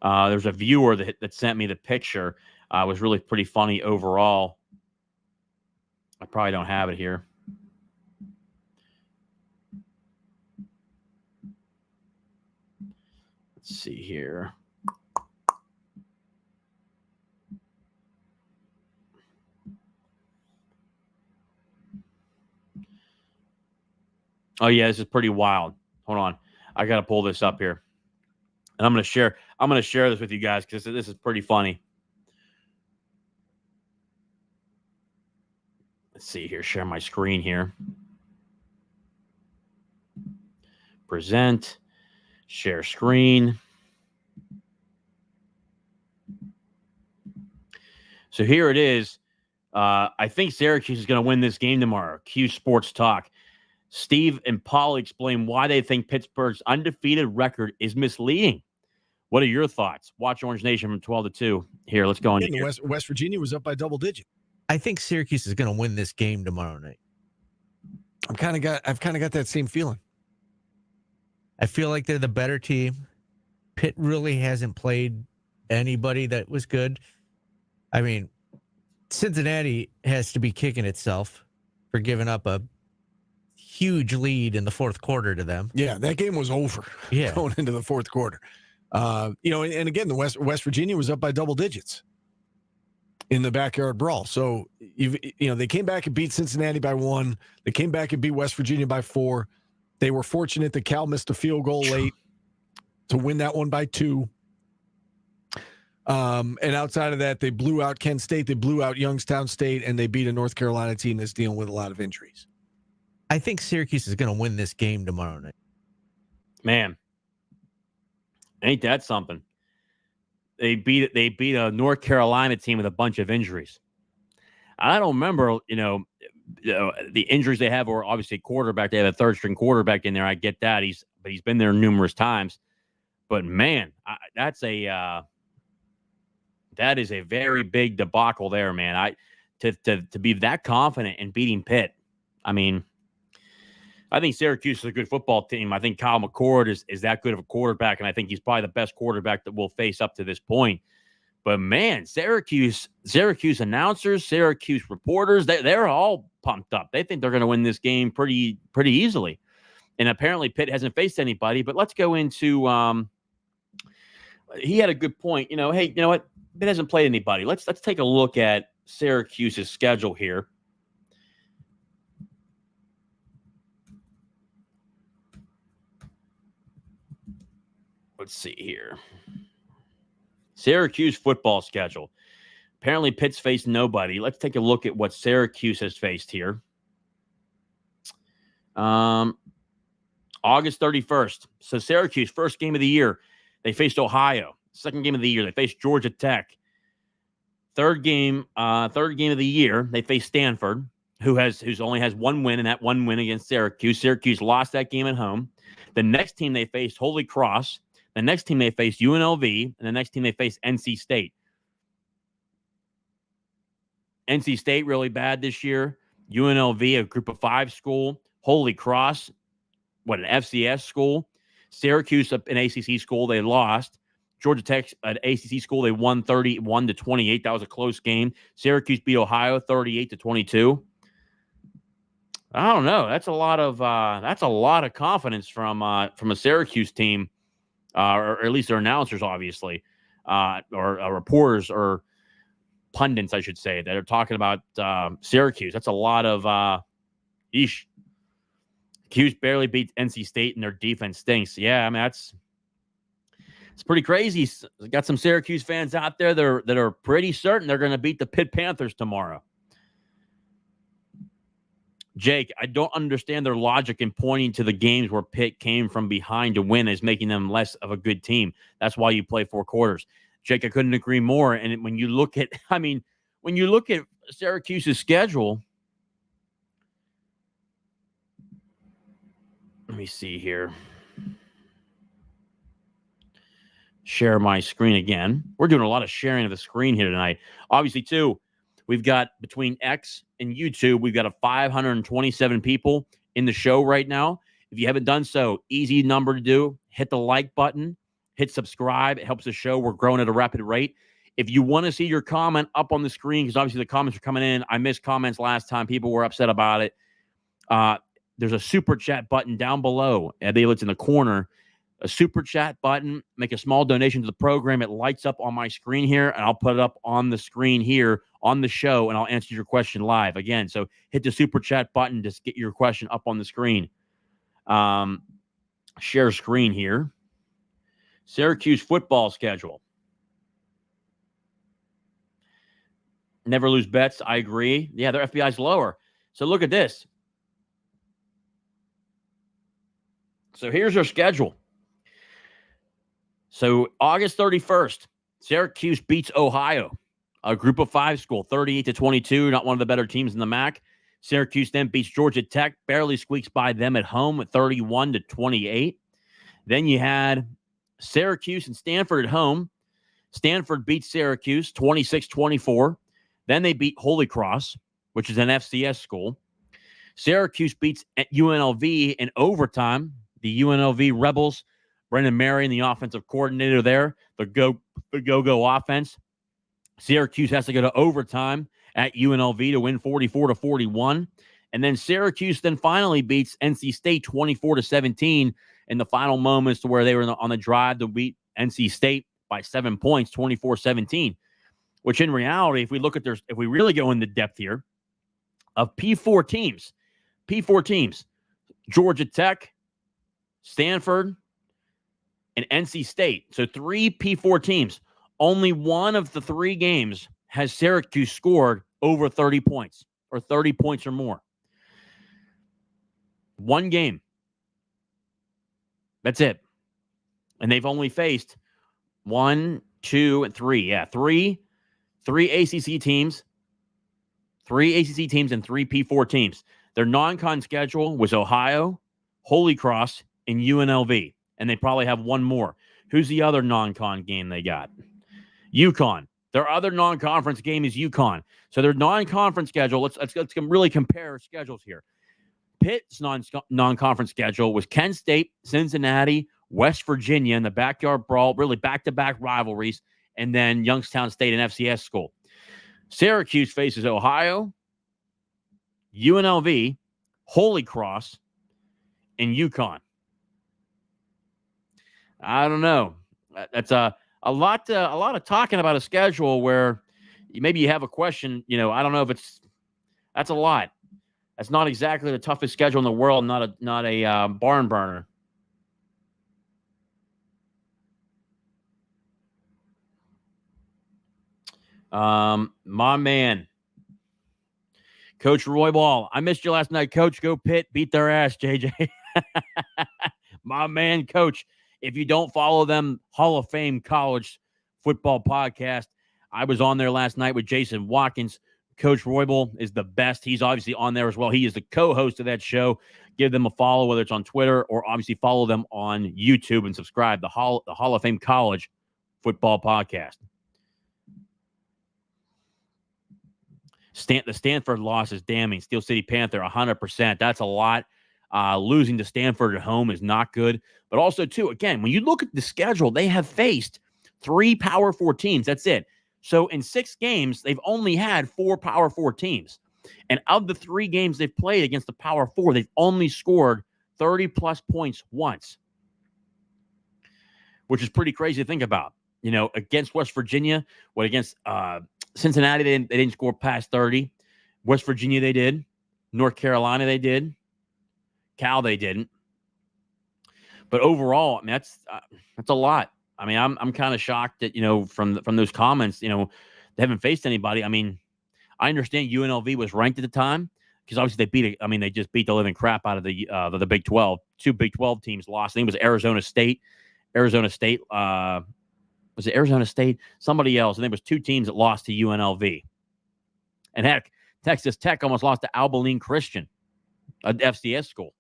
There's a viewer that sent me the picture. It was really pretty funny overall. I probably don't have it here. Let's see here. Oh yeah, this is pretty wild. Hold on, I gotta pull this up here, and I'm gonna share this with you guys because this is pretty funny. Let's see here. Share my screen here. Present. Share screen. So here it is. I think Syracuse is going to win this game tomorrow. Q Sports Talk. Steve and Paul explain why they think Pittsburgh's undefeated record is misleading. What are your thoughts? Watch Orange Nation from 12 to 2. Here, let's go on. West Virginia was up by double digit. I think Syracuse is going to win this game tomorrow night. I've kind of got that same feeling. I feel like they're the better team. Pitt really hasn't played anybody that was good. I mean, Cincinnati has to be kicking itself for giving up a huge lead in the fourth quarter to them. Yeah, that game was over. Yeah, going into the fourth quarter. And again, the West Virginia was up by double digits. in the backyard brawl. So, they came back and beat Cincinnati by 1. They came back and beat West Virginia by 4. They were fortunate that Cal missed a field goal late to win that one by 2. And outside of that, they blew out Kent State, they blew out Youngstown State, and they beat a North Carolina team that's dealing with a lot of injuries. I think Syracuse is going to win this game tomorrow night. Man, ain't that something? They beat a North Carolina team with a bunch of injuries. I don't remember, the injuries they have, or obviously quarterback. They have a third string quarterback in there. I get that. He's been there numerous times. But man, that is a very big debacle there, man. To be that confident in beating Pitt. I mean, I think Syracuse is a good football team. I think Kyle McCord is that good of a quarterback, and I think he's probably the best quarterback that we'll face up to this point. But man, Syracuse announcers, Syracuse reporters, they're all pumped up. They think they're going to win this game pretty easily. And apparently Pitt hasn't faced anybody. But let's go into he had a good point. Hey, you know what? Pitt hasn't played anybody. Let's take a look at Syracuse's schedule here. Let's see here. Syracuse football schedule. Apparently, Pitt's faced nobody. Let's take a look at what Syracuse has faced here. August 31st. So Syracuse, first game of the year, they faced Ohio. Second game of the year, they faced Georgia Tech. Third game of the year, they faced Stanford, who's only has one win, and that one win against Syracuse. Syracuse lost that game at home. The next team they faced, Holy Cross. The next team they faced, UNLV, and the next team they faced, NC State. NC State really bad this year. UNLV, a group of 5 school. Holy Cross, an FCS school. Syracuse, an ACC school, they lost. Georgia Tech, an ACC school, they won 31-28. That was a close game. Syracuse beat Ohio 38-22. I don't know. That's a lot of confidence from a Syracuse team. Or at least their announcers, obviously, or reporters or pundits, I should say, that are talking about Syracuse. That's a lot of yeesh. Cuse barely beats NC State, and their defense stinks. Yeah, I mean, it's pretty crazy. Got some Syracuse fans out there that are pretty certain they're going to beat the Pitt Panthers tomorrow. Jake, I don't understand their logic in pointing to the games where Pitt came from behind to win as making them less of a good team. That's why you play 4 quarters. Jake, I couldn't agree more. And when you look at Syracuse's schedule, let me see here. Share my screen again. We're doing a lot of sharing of the screen here tonight. Obviously, too, we've got between X and YouTube, we've got 527 people in the show right now. If you haven't done so, easy number to do. Hit the like button. Hit subscribe. It helps the show. We're growing at a rapid rate. If you want to see your comment up on the screen, because obviously the comments are coming in. I missed comments last time. People were upset about it. There's a super chat button down below. I believe it's in the corner. A super chat button. Make a small donation to the program. It lights up on my screen here, and I'll put it up on the screen here on the show, and I'll answer your question live. Again, so hit the super chat button to get your question up on the screen. Share screen here. Syracuse football schedule. Never lose bets. I agree. Yeah, their FBI's lower. So look at this. So here's their schedule. So August 31st, Syracuse beats Ohio, a group of 5 school, 38-22, not one of the better teams in the MAC. Syracuse then beats Georgia Tech, barely squeaks by them at home at 31-28. Then you had Syracuse and Stanford at home. Stanford beats Syracuse 26-24. Then they beat Holy Cross, which is an FCS school. Syracuse beats UNLV in overtime. The UNLV Rebels, Brendan Marion, the offensive coordinator there, the go-go offense. Syracuse has to go to overtime at UNLV to win 44-41. And then Syracuse then finally beats NC State 24-17 in the final moments to where they were on the drive to beat NC State by 7 points, 24-17. which in reality, if we really go into depth here, of P4 teams, Georgia Tech, Stanford, and NC State. So 3 P4 teams. Only one of the 3 games has Syracuse scored over 30 points or 30 points or more. One game. That's it. And they've only faced 1, 2, and 3. Yeah, three ACC teams. 3 ACC teams and 3 P4 teams. Their non-con schedule was Ohio, Holy Cross, and UNLV. And they probably have one more. Who's the other non-con game they got? UConn. Their other non-conference game is UConn. So their non-conference schedule, let's really compare schedules here. Pitt's non-conference schedule was Kent State, Cincinnati, West Virginia in the backyard brawl, really back-to-back rivalries, and then Youngstown State, an FCS school. Syracuse faces Ohio, UNLV, Holy Cross, and UConn. I don't know. That's a lot of talking about a schedule where maybe you have a question. I don't know if that's a lot. That's not exactly the toughest schedule in the world. Not a barn burner. My man, Coach Roy Ball. I missed you last night, Coach. Go Pitt. Beat their ass, JJ. My man, Coach. If you don't follow them, Hall of Fame College Football Podcast. I was on there last night with Jason Watkins. Coach Roybal is the best. He's obviously on there as well. He is the co-host of that show. Give them a follow, whether it's on Twitter or obviously follow them on YouTube and subscribe. The Hall of Fame College Football Podcast. The Stanford loss is damning. Steel City Panther, 100%. That's a lot. Losing to Stanford at home is not good. But also, too, again, when you look at the schedule, they have faced 3 Power 4 teams. That's it. So in 6 games, they've only had 4 Power 4 teams. And of the 3 games they've played against the Power 4, they've only scored 30-plus points once, which is pretty crazy to think about. Against West Virginia, against Cincinnati, they didn't score past 30. West Virginia, they did. North Carolina, they did. Cal, they didn't. But overall, I mean, that's a lot. I mean, I'm kind of shocked that, from those comments, they haven't faced anybody. I mean, I understand UNLV was ranked at the time because obviously they just beat the living crap out of the Big 12. 2 Big 12 teams lost. I think it was Arizona State. Was it Arizona State? Somebody else. And there was 2 teams that lost to UNLV. And heck, Texas Tech almost lost to Abilene Christian, an FCS school.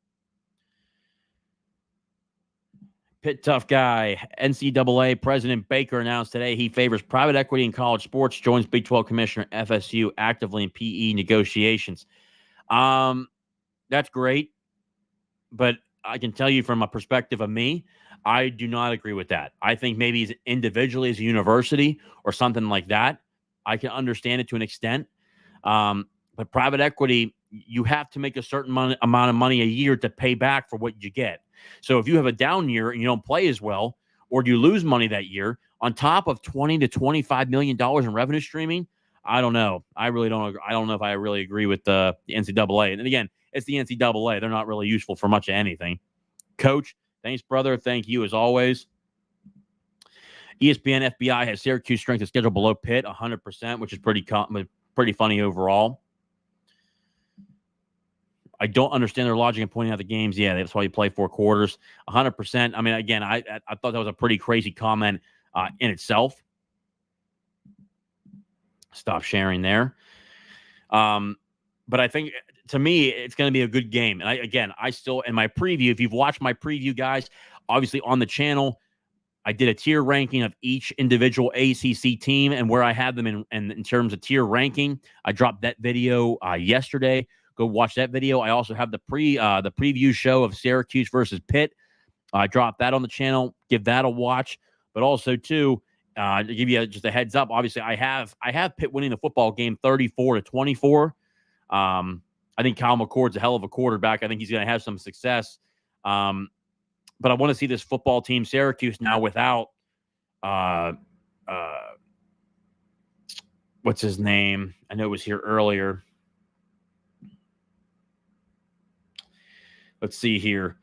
Pitt tough guy. NCAA President Baker announced today he favors private equity in college sports, joins Big 12 Commissioner FSU actively in PE negotiations. That's great. But I can tell you from a perspective of me, I do not agree with that. I think maybe individually as a university or something like that, I can understand it to an extent. But private equity, you have to make a certain amount of money a year to pay back for what you get. So if you have a down year and you don't play as well, or you lose money that year, on top of $20 to $25 million in revenue streaming, I don't know. I really don't. I don't know if I really agree with the NCAA. And again, it's the NCAA. They're not really useful for much of anything. Coach, thanks, brother. Thank you as always. ESPN FBI has Syracuse strength of schedule below Pitt, 100%, which is pretty funny overall. I don't understand their logic in pointing out the games. Yeah, that's why you play 4 quarters. 100%. I mean, again, I thought that was a pretty crazy comment in itself. Stop sharing there. But I think, to me, it's going to be a good game. And I still, in my preview, if you've watched my preview, guys, obviously on the channel, I did a tier ranking of each individual ACC team and where I have them in terms of tier ranking. I dropped that video yesterday. Go watch that video. I also have the preview show of Syracuse versus Pitt. I dropped that on the channel. Give that a watch. But also, too, to give you just a heads up, obviously, I have Pitt winning the football game 34-24. I think Kyle McCord's a hell of a quarterback. I think he's going to have some success. But I want to see this football team, Syracuse, now without what's his name? I know it was here earlier. Let's see here.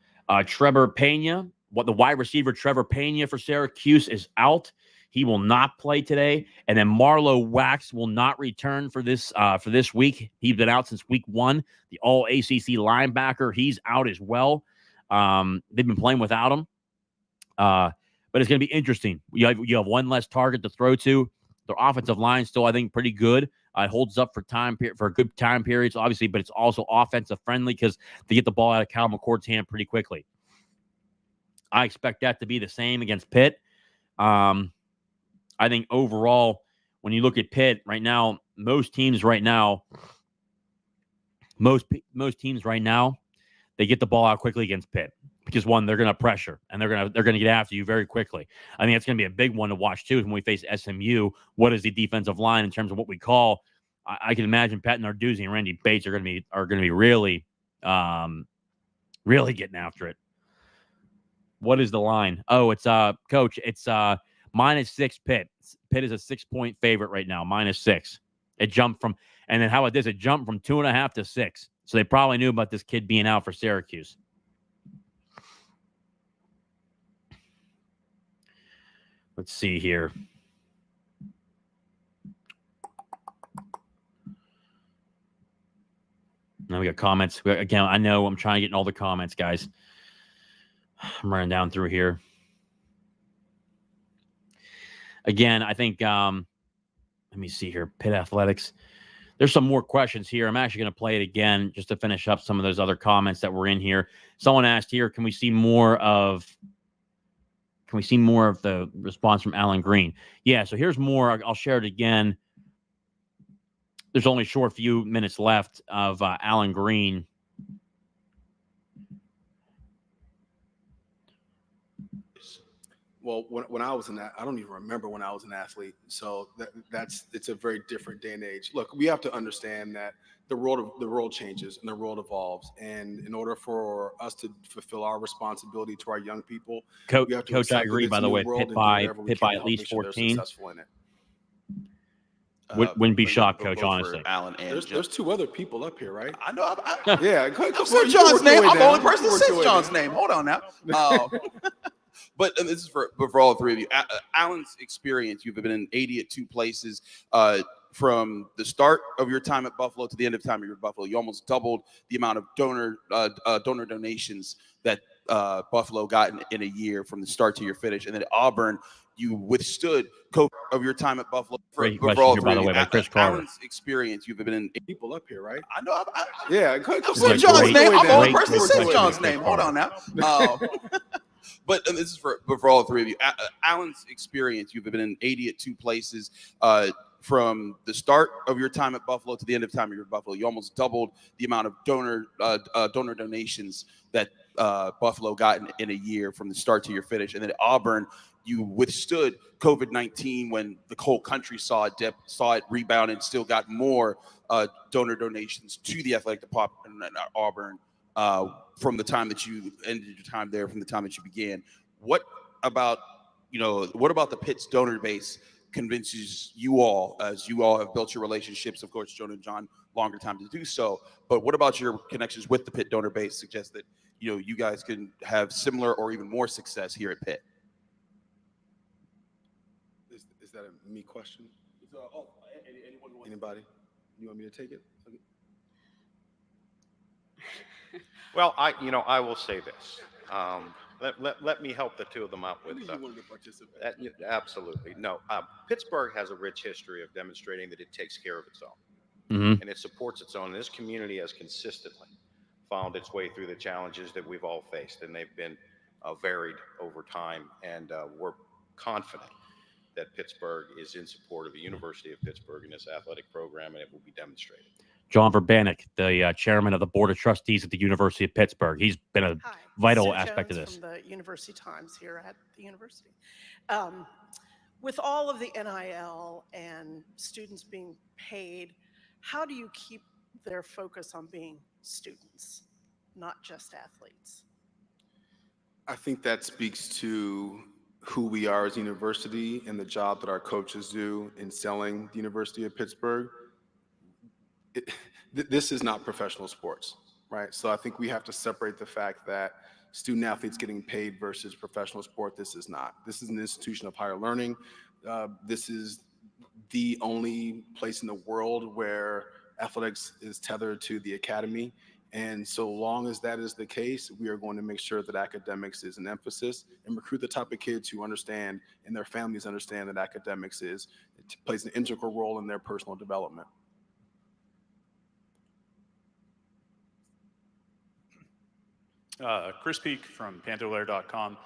Trevor Pena, the wide receiver Trevor Pena for Syracuse is out. He will not play today. And then Marlo Wax will not return for this week. He's been out since week 1. The all ACC linebacker, he's out as well. They've been playing without him. But it's going to be interesting. You have one less target to throw to. Their offensive line still, I think, pretty good. It holds up for good time periods, obviously, but it's also offensive friendly because they get the ball out of Cal McCord's hand pretty quickly. I expect that to be the same against Pitt. I think overall, when you look at Pitt right now, most teams right now, they get the ball out quickly against Pitt because one, they're going to pressure and they're going to get after you very quickly. I think it's going to be a big one to watch too when we face SMU. What is the defensive line in terms of what we call? I can imagine Pat Narduzzi and Randy Bates are going to be really, really getting after it. What is the line? Oh, it's Coach. It's -6 Pitt. Pitt is a 6-point favorite right now, -6. It jumped from, and then how about this? It jumped from 2.5 to 6. So they probably knew about this kid being out for Syracuse. Let's see here. Now we got comments. Again, I know I'm trying to get in all the comments, guys. I'm running down through here. Again, I think, let me see here. Pitt Athletics. There's some more questions here. I'm actually going to play it again just to finish up some of those other comments that were in here. Someone asked here, can we see more of the response from Allen Greene? Yeah, so here's more. I'll share it again. There's only a short few minutes left of Allen Greene. Well, when I was I don't even remember when I was an athlete. So it's a very different day and age. Look, we have to understand that the world changes and the world evolves. And in order for us to fulfill our responsibility to our young people, we have to Coach, I agree. By the way, Pitt by at least 14. Wouldn't be shocked, Coach. Honestly, Allen and there's 2 other people up here, right? I know. Yeah, I've said John's name. I'm the only person that says John's name. Hold on now. But this is for all 3 of you. Allen's experience, you've been in 80 at 2 places. From the start of your time at Buffalo to the end of time of your Buffalo, you almost doubled the amount of donor donations that Buffalo got in a year from the start to your finish. And then at Auburn, you withstood COVID of your time at Buffalo. Great question here, by the way, by Chris Carter. Allen's experience, you've been in people up here, right? I know. Yeah, I've said John's name. I'm the only person that says John's name. Hold on now. But this is for all 3 of you. Allen's experience, you've been in 80 at 2 places. From the start of your time at Buffalo to the end of time of your Buffalo, you almost doubled the amount of donor donations that Buffalo got in a year from the start to your finish. And then at Auburn, you withstood COVID-19 when the whole country saw it dip, saw it rebound, and still got more donor donations to the athletic department at Auburn from the time that you ended your time there, from the time that you began. What about the Pitt's donor base convinces you all, as you all have built your relationships, of course, Jonah and John, longer time to do so, but what about your connections with the Pitt donor base suggest that, you guys can have similar or even more success here at Pitt? Is that a me question? Anybody? You want me to take it? Okay. Well, I will say this. Let me help the 2 of them out with you wanted to participate. Absolutely. No, Pittsburgh has a rich history of demonstrating that it takes care of its own. Mm-hmm. And it supports its own. And this community has consistently found its way through the challenges that we've all faced, and they've been varied over time. And we're confident that Pittsburgh is in support of the University of Pittsburgh and its athletic program, and it will be demonstrated. John Verbanek, the chairman of the board of trustees at the University of Pittsburgh. He's been a vital Sue aspect Jones of this. From the University Times here at the university. With all of the NIL and students being paid, how do you keep their focus on being students, not just athletes? I think that speaks to who we are as a university and the job that our coaches do in selling the University of Pittsburgh, this is not professional sports, right? So I think we have to separate the fact that student athletes getting paid versus professional sport. This is not. This is an institution of higher learning. This is the only place in the world where athletics is tethered to the academy. And so long as that is the case, we are going to make sure that academics is an emphasis and recruit the type of kids who understand and their families understand that academics plays an integral role in their personal development. Chris Peak from pantherlair.com.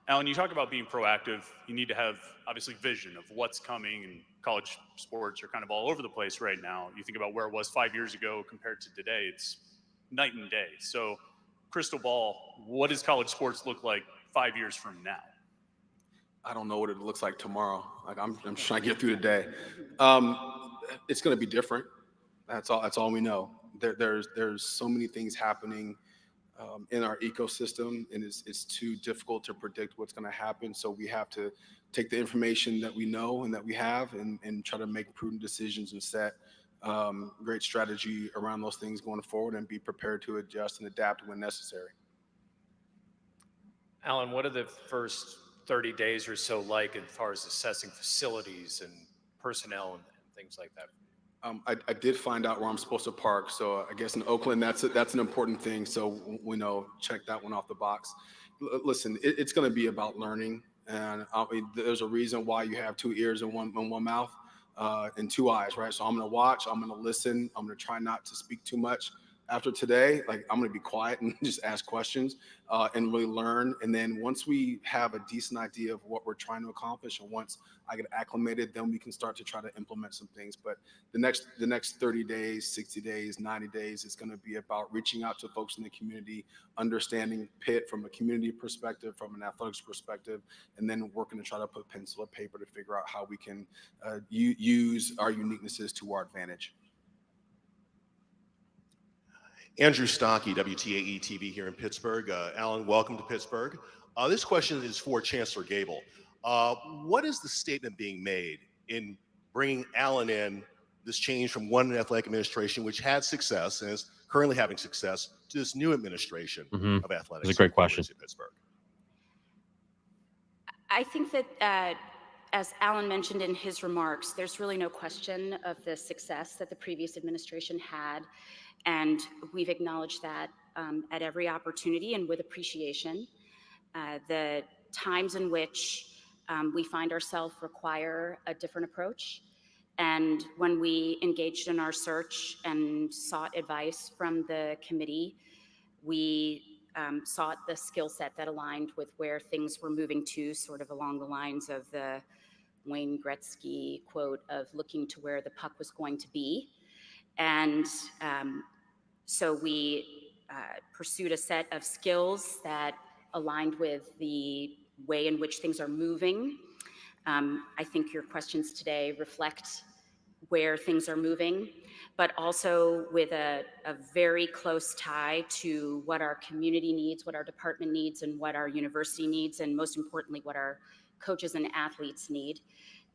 Allen, you talk about being proactive. You need to have, obviously, vision of what's coming, and college sports are kind of all over the place right now. You think about where it was 5 years ago compared to today, it's night and day. So, crystal ball, what does college sports look like 5 years from now? I don't know what it looks like tomorrow. Like I'm just trying to get through the day. It's going to be different. That's all we know. There's so many things happening in our ecosystem, and it's too difficult to predict what's going to happen. So we have to take the information that we know and that we have and try to make prudent decisions and set great strategy around those things going forward and be prepared to adjust and adapt when necessary. Allen, what are the first 30 days or so like as far as assessing facilities and personnel and things like that? I did find out where I'm supposed to park, so I guess in Oakland that's an important thing. So we know, check that one off the box. Listen, it's going to be about learning, and there's a reason why you have 2 ears and one mouth and 2 eyes, right? So I'm going to watch, I'm going to listen, I'm going to try not to speak too much. After today, like I'm going to be quiet and just ask questions and really learn. And then once we have a decent idea of what we're trying to accomplish, and once I get acclimated, then we can start to try to implement some things. But the next 30 days, 60 days, 90 days is going to be about reaching out to folks in the community, understanding Pitt from a community perspective, from an athletics perspective, and then working to try to put pencil to paper to figure out how we can use our uniquenesses to our advantage. Andrew Stockey, WTAE TV here in Pittsburgh. Allen, welcome to Pittsburgh. This question is for Chancellor Gable. What is the statement being made in bringing Allen in, this change from one athletic administration, which had success and is currently having success, to this new administration of athletics? That's a great question. Pittsburgh. I think that, as Allen mentioned in his remarks, there's really no question of the success that the previous administration had. And we've acknowledged that at every opportunity and with appreciation. The times in which we find ourselves require a different approach. And when we engaged in our search and sought advice from the committee, we sought the skill set that aligned with where things were moving to, sort of along the lines of the Wayne Gretzky quote of looking to where the puck was going to be. And so we pursued a set of skills that aligned with the way in which things are moving. I think your questions today reflect where things are moving, but also with a very close tie to what our community needs, what our department needs, and what our university needs, and most importantly, what our coaches and athletes need.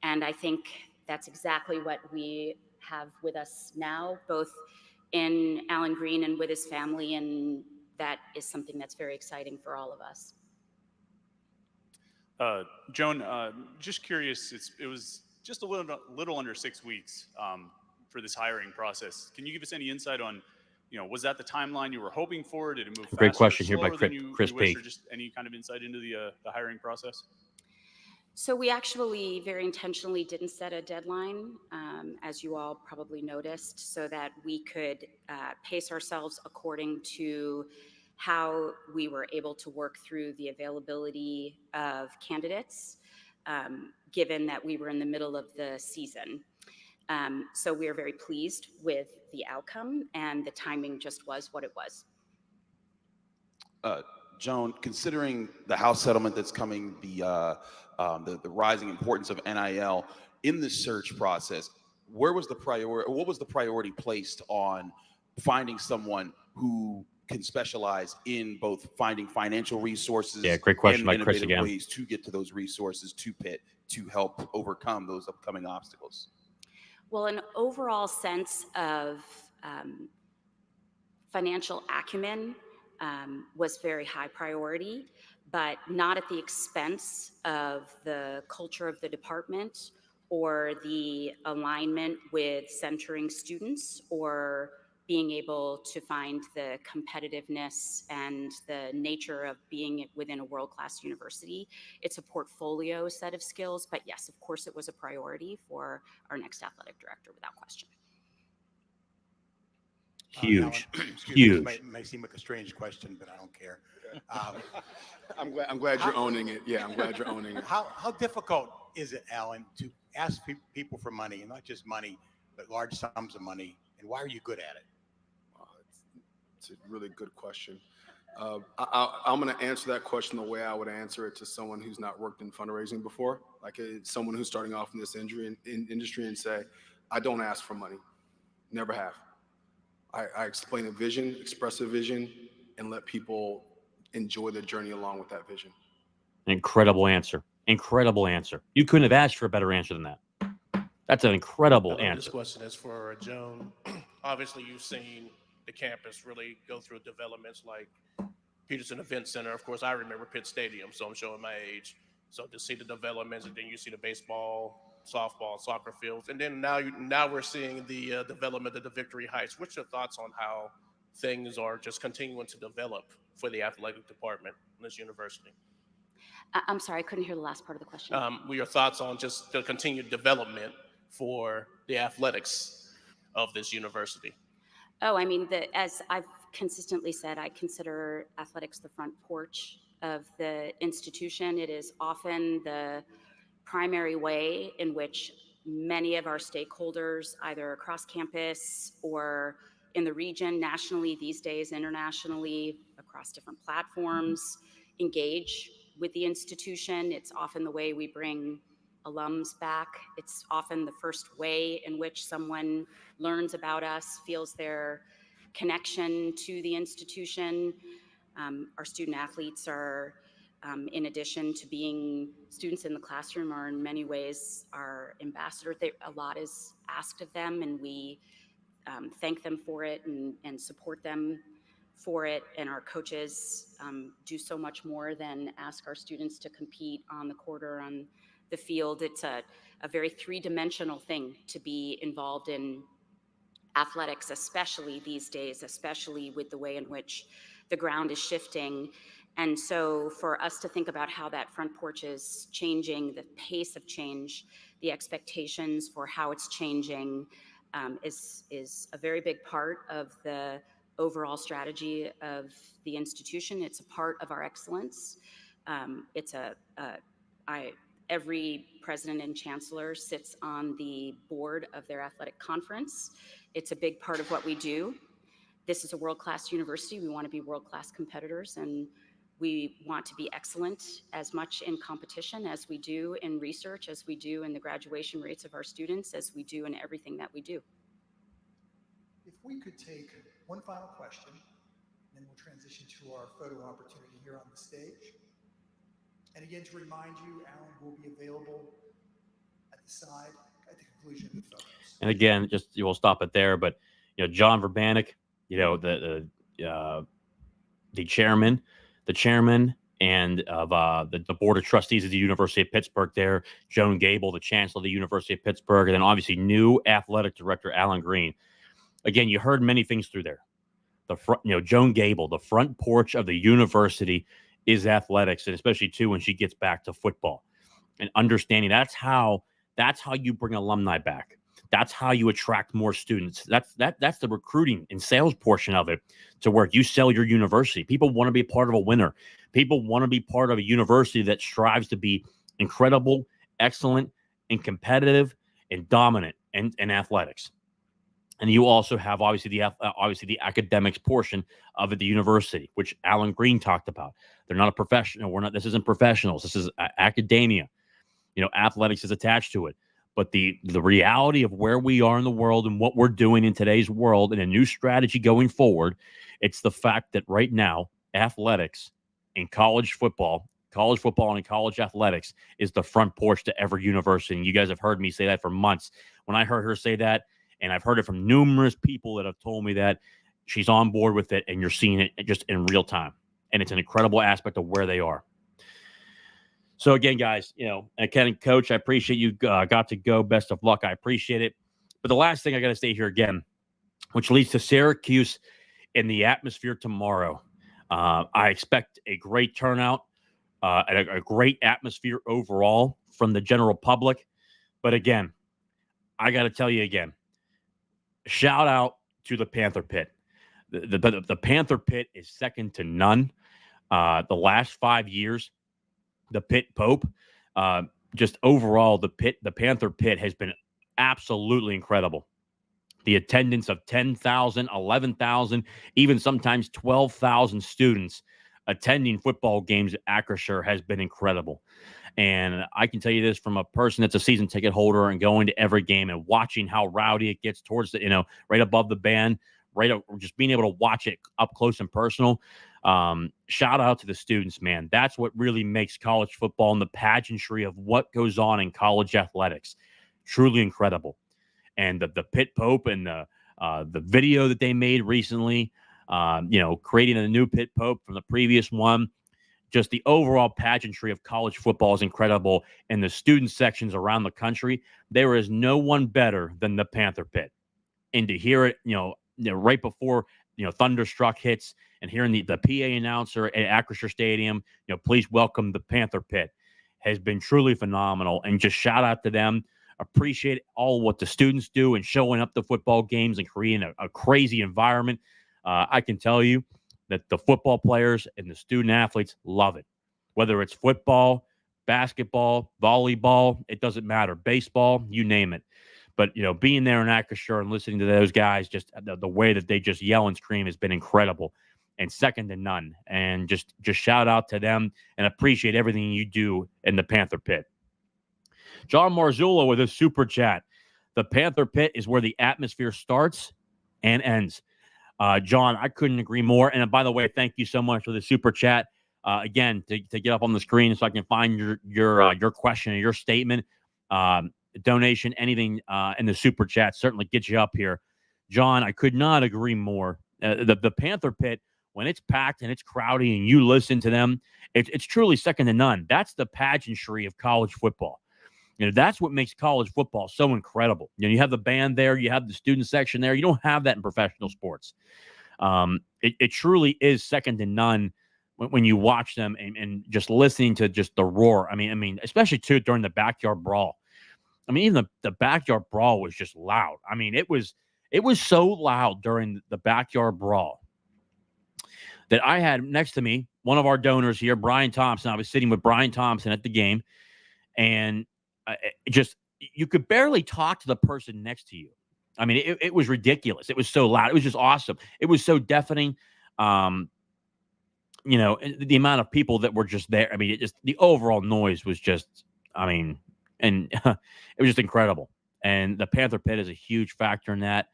And I think that's exactly what we have with us now, both in Allen Greene and with his family, and that is something that's very exciting for all of us. Joan, just curious, it was just a little under 6 weeks for this hiring process. Can you give us any insight on, was that the timeline you were hoping for? Did it move faster? Great question here by Chris Peak. Peak. Or just any kind of insight into the hiring process? So we actually very intentionally didn't set a deadline, as you all probably noticed, so that we could pace ourselves according to how we were able to work through the availability of candidates, given that we were in the middle of the season. So we are very pleased with the outcome, and the timing just was what it was. Joan, considering the House settlement that's coming, the rising importance of NIL in the search process, what was the priority placed on finding someone who can specialize in both finding financial resources Yeah, great question and by Chris innovative again. ways to get to those resources to Pitt to help overcome those upcoming obstacles? Well, an overall sense of financial acumen was very high priority, but not at the expense of the culture of the department or the alignment with centering students or being able to find the competitiveness and the nature of being within a world-class university. It's a portfolio set of skills, but yes, of course, it was a priority for our next athletic director without question. Huge, Alan, excuse me, huge. this may seem like a strange question, but I don't care. I'm glad you're owning it. Yeah, I'm glad you're owning it. How difficult is it, Alan, to ask people for money, and not just money, but large sums of money, and why are you good at it? It's a really good question. I'm going to answer that question the way I would answer it to someone who's not worked in fundraising before, like someone who's starting off in this industry and say, I don't ask for money. Never have. I explain a vision, express a vision, and let people enjoy the journey along with that vision. Incredible answer. Incredible answer. You couldn't have asked for a better answer than that. That's an incredible Hello, answer. this question is for Joan. Obviously, you've seen the campus really go through developments like Peterson Event Center. Of course, I remember Pitt Stadium, so I'm showing my age. So to see the developments, and then you see the baseball, softball, soccer fields, and then now we're seeing the development of the Victory Heights. What's your thoughts on how things are just continuing to develop for the athletic department in this university? I'm sorry, I couldn't hear the last part of the question. Your thoughts on just the continued development for the athletics of this university? Oh, I mean, as I've consistently said, I consider athletics the front porch of the institution. It is often the primary way in which many of our stakeholders, either across campus or in the region, nationally, these days internationally, across different platforms, engage with the institution. It's often the way we bring alums back. It's often the first way in which someone learns about us, feels their connection to the institution. Our student athletes are, in addition to being students in the classroom, are in many ways our ambassadors. A lot is asked of them, and we thank them for it and support them for it. And our coaches do so much more than ask our students to compete on the court or on the field. It's a very three-dimensional thing to be involved in athletics, especially these days, especially with the way in which the ground is shifting. And so for us to think about how that front porch is changing, the pace of change, the expectations for how it's changing is a very big part of the overall strategy of the institution. It's a part of our excellence. Every president and chancellor sits on the board of their athletic conference. It's a big part of what we do. This is a world-class university. We want to be world-class competitors, and we want to be excellent as much in competition as we do in research, as we do in the graduation rates of our students, as we do in everything that we do. If we could take one final question, then we'll transition to our photo opportunity here on the stage. And again, to remind you, Alan will be available at the side at the conclusion of the photos. And again, just we'll stop it there. But John Verbanek, the chairman and of the board of trustees of the University of Pittsburgh. There, Joan Gable, the chancellor of the University of Pittsburgh, and then obviously new athletic director Allen Greene. Again, you heard many things through there. The front, Joan Gable, the front porch of the university is athletics, and especially too when she gets back to football and understanding that's how you bring alumni back. That's how you attract more students. That's the recruiting and sales portion of it, to where you sell your university. People want to be part of a winner. People want to be part of a university that strives to be incredible, excellent, and competitive and dominant in athletics. And you also have obviously the academics portion of the university, which Allen Greene talked about. They're not a professional. This isn't professionals. This is academia. Athletics is attached to it. But the reality of where we are in the world and what we're doing in today's world and a new strategy going forward, it's the fact that right now, athletics in college football and college athletics is the front porch to every university. And you guys have heard me say that for months. When I heard her say that, and I've heard it from numerous people that have told me that, she's on board with it, and you're seeing it just in real time. And it's an incredible aspect of where they are. So again, guys, again, Coach, I appreciate you got to go. Best of luck. I appreciate it. But the last thing I got to say here again, which leads to Syracuse in the atmosphere tomorrow. I expect a great turnout, a great atmosphere overall from the general public. But again, I got to tell you again, shout out to the Panther Pit. The Panther Pit is second to none. The last 5 years, the Pitt Pope, just overall, the Panther Pit has been absolutely incredible. The attendance of 10,000, 11,000, even sometimes 12,000 students attending football games at Acrisure has been incredible. And I can tell you this from a person that's a season ticket holder and going to every game and watching how rowdy it gets towards the, right above the band, just being able to watch it up close and personal. Shout out to the students, man. That's what really makes college football and the pageantry of what goes on in college athletics truly incredible. And the Pitt Pope and the video that they made recently, creating a new Pitt Pope from the previous one. Just the overall pageantry of college football is incredible. And the student sections around the country, there is no one better than the Panther Pit. And to hear it, right before, Thunderstruck hits and hearing the PA announcer at Acrisure Stadium, please welcome the Panther Pit, has been truly phenomenal. And just shout out to them. Appreciate all what the students do and showing up to football games and creating a crazy environment. I can tell you that the football players and the student athletes love it. Whether it's football, basketball, volleyball, it doesn't matter. Baseball, you name it. But, being there in Acrisure and listening to those guys, just the way that they just yell and scream has been incredible and second to none. And just shout out to them and appreciate everything you do in the Panther Pit. John Marzullo with a super chat. The Panther Pit is where the atmosphere starts and ends. John, I couldn't agree more. And by the way, thank you so much for the super chat. Again, to get up on the screen so I can find your question or your statement. Donation, anything in the super chat certainly gets you up here. John, I could not agree more. The Panther Pit, when it's packed and it's crowded and you listen to them, it's truly second to none. That's the pageantry of college football. That's what makes college football so incredible. You have the band there, you have the student section there. You don't have that in professional sports. It truly is second to none when you watch them and just listening to just the roar. I mean, especially too during the backyard brawl. I mean, even the backyard brawl was just loud. I mean, it was so loud during the backyard brawl that I had next to me one of our donors here, Brian Thompson. I was sitting with Brian Thompson at the game, and you could barely talk to the person next to you. I mean, it was ridiculous. It was so loud. It was just awesome. It was so deafening. The amount of people that were just there. I mean, the overall noise was just, and it was just incredible. And the Panther Pit is a huge factor in that.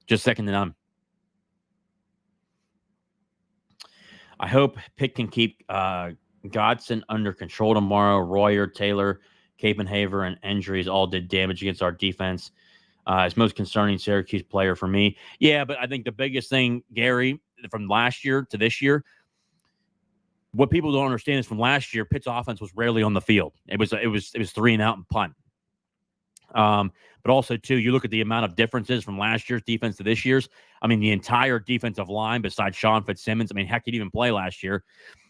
Just second to none. I hope Pitt can keep Godson under control tomorrow. Royer, Taylor, Capenhaver, and injuries all did damage against our defense. It's most concerning Syracuse player for me. Yeah, but I think the biggest thing, Gary, from last year to this year, what people don't understand is from last year, Pitt's offense was rarely on the field. It was 3 and out and punt. But also, too, you look at the amount of differences from last year's defense to this year's. I mean, the entire defensive line besides Sean Fitzsimmons, heck, he didn't even play last year.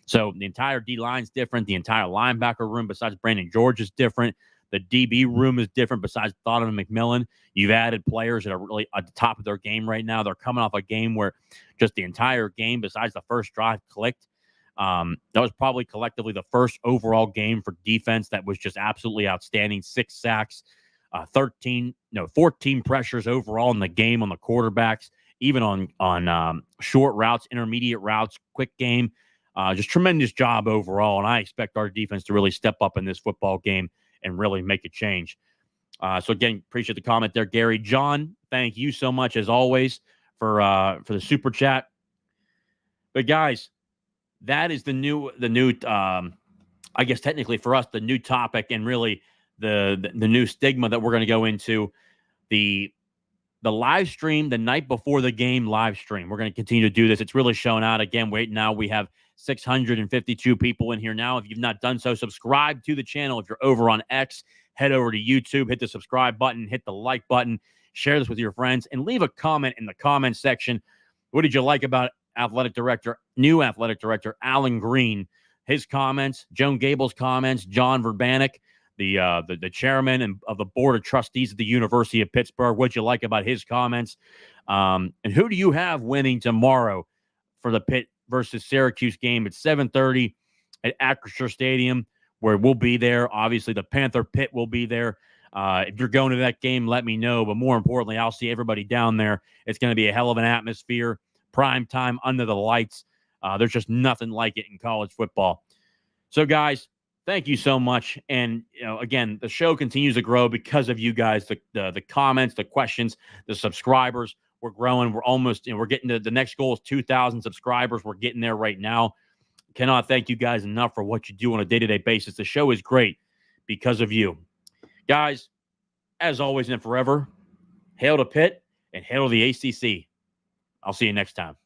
So the entire D-line's different. The entire linebacker room besides Brandon George is different. The DB room is different besides Donovan McMillan. You've added players that are really at the top of their game right now. They're coming off a game where just the entire game besides the first drive clicked. That was probably collectively the first overall game for defense that was just absolutely outstanding. 6 sacks, 14 pressures overall in the game on the quarterbacks, even on short routes, intermediate routes, quick game. Just tremendous job overall, and I expect our defense to really step up in this football game and really make a change. So again, appreciate the comment there, Gary. John, thank you so much as always for the super chat. But guys, that is the new I guess technically for us, the new topic and really the new stigma that we're going to go into. The live stream, the night before the game live stream. We're going to continue to do this. It's really shown out. Again, wait, now we have 652 people in here now. If you've not done so, subscribe to the channel. If you're over on X, head over to YouTube, hit the subscribe button, hit the like button, share this with your friends, and leave a comment in the comment section. What did you like about new athletic director, Allen Greene? His comments, Joan Gable's comments, John Verbanek, the chairman of the board of trustees at the University of Pittsburgh. What'd you like about his comments? And who do you have winning tomorrow for the Pitt versus Syracuse game at 7:30 at Acrisure Stadium, where we'll be there? Obviously, the Panther Pitt will be there. If you're going to that game, let me know. But more importantly, I'll see everybody down there. It's going to be a hell of an atmosphere. Prime time under the lights. There's just nothing like it in college football. So, guys, thank you so much. And, again, the show continues to grow because of you guys, the comments, the questions, the subscribers. We're growing. We're almost, we're getting to the next goal is 2,000 subscribers. We're getting there right now. Cannot thank you guys enough for what you do on a day-to-day basis. The show is great because of you. Guys, as always and forever, hail to Pitt and hail to the ACC. I'll see you next time.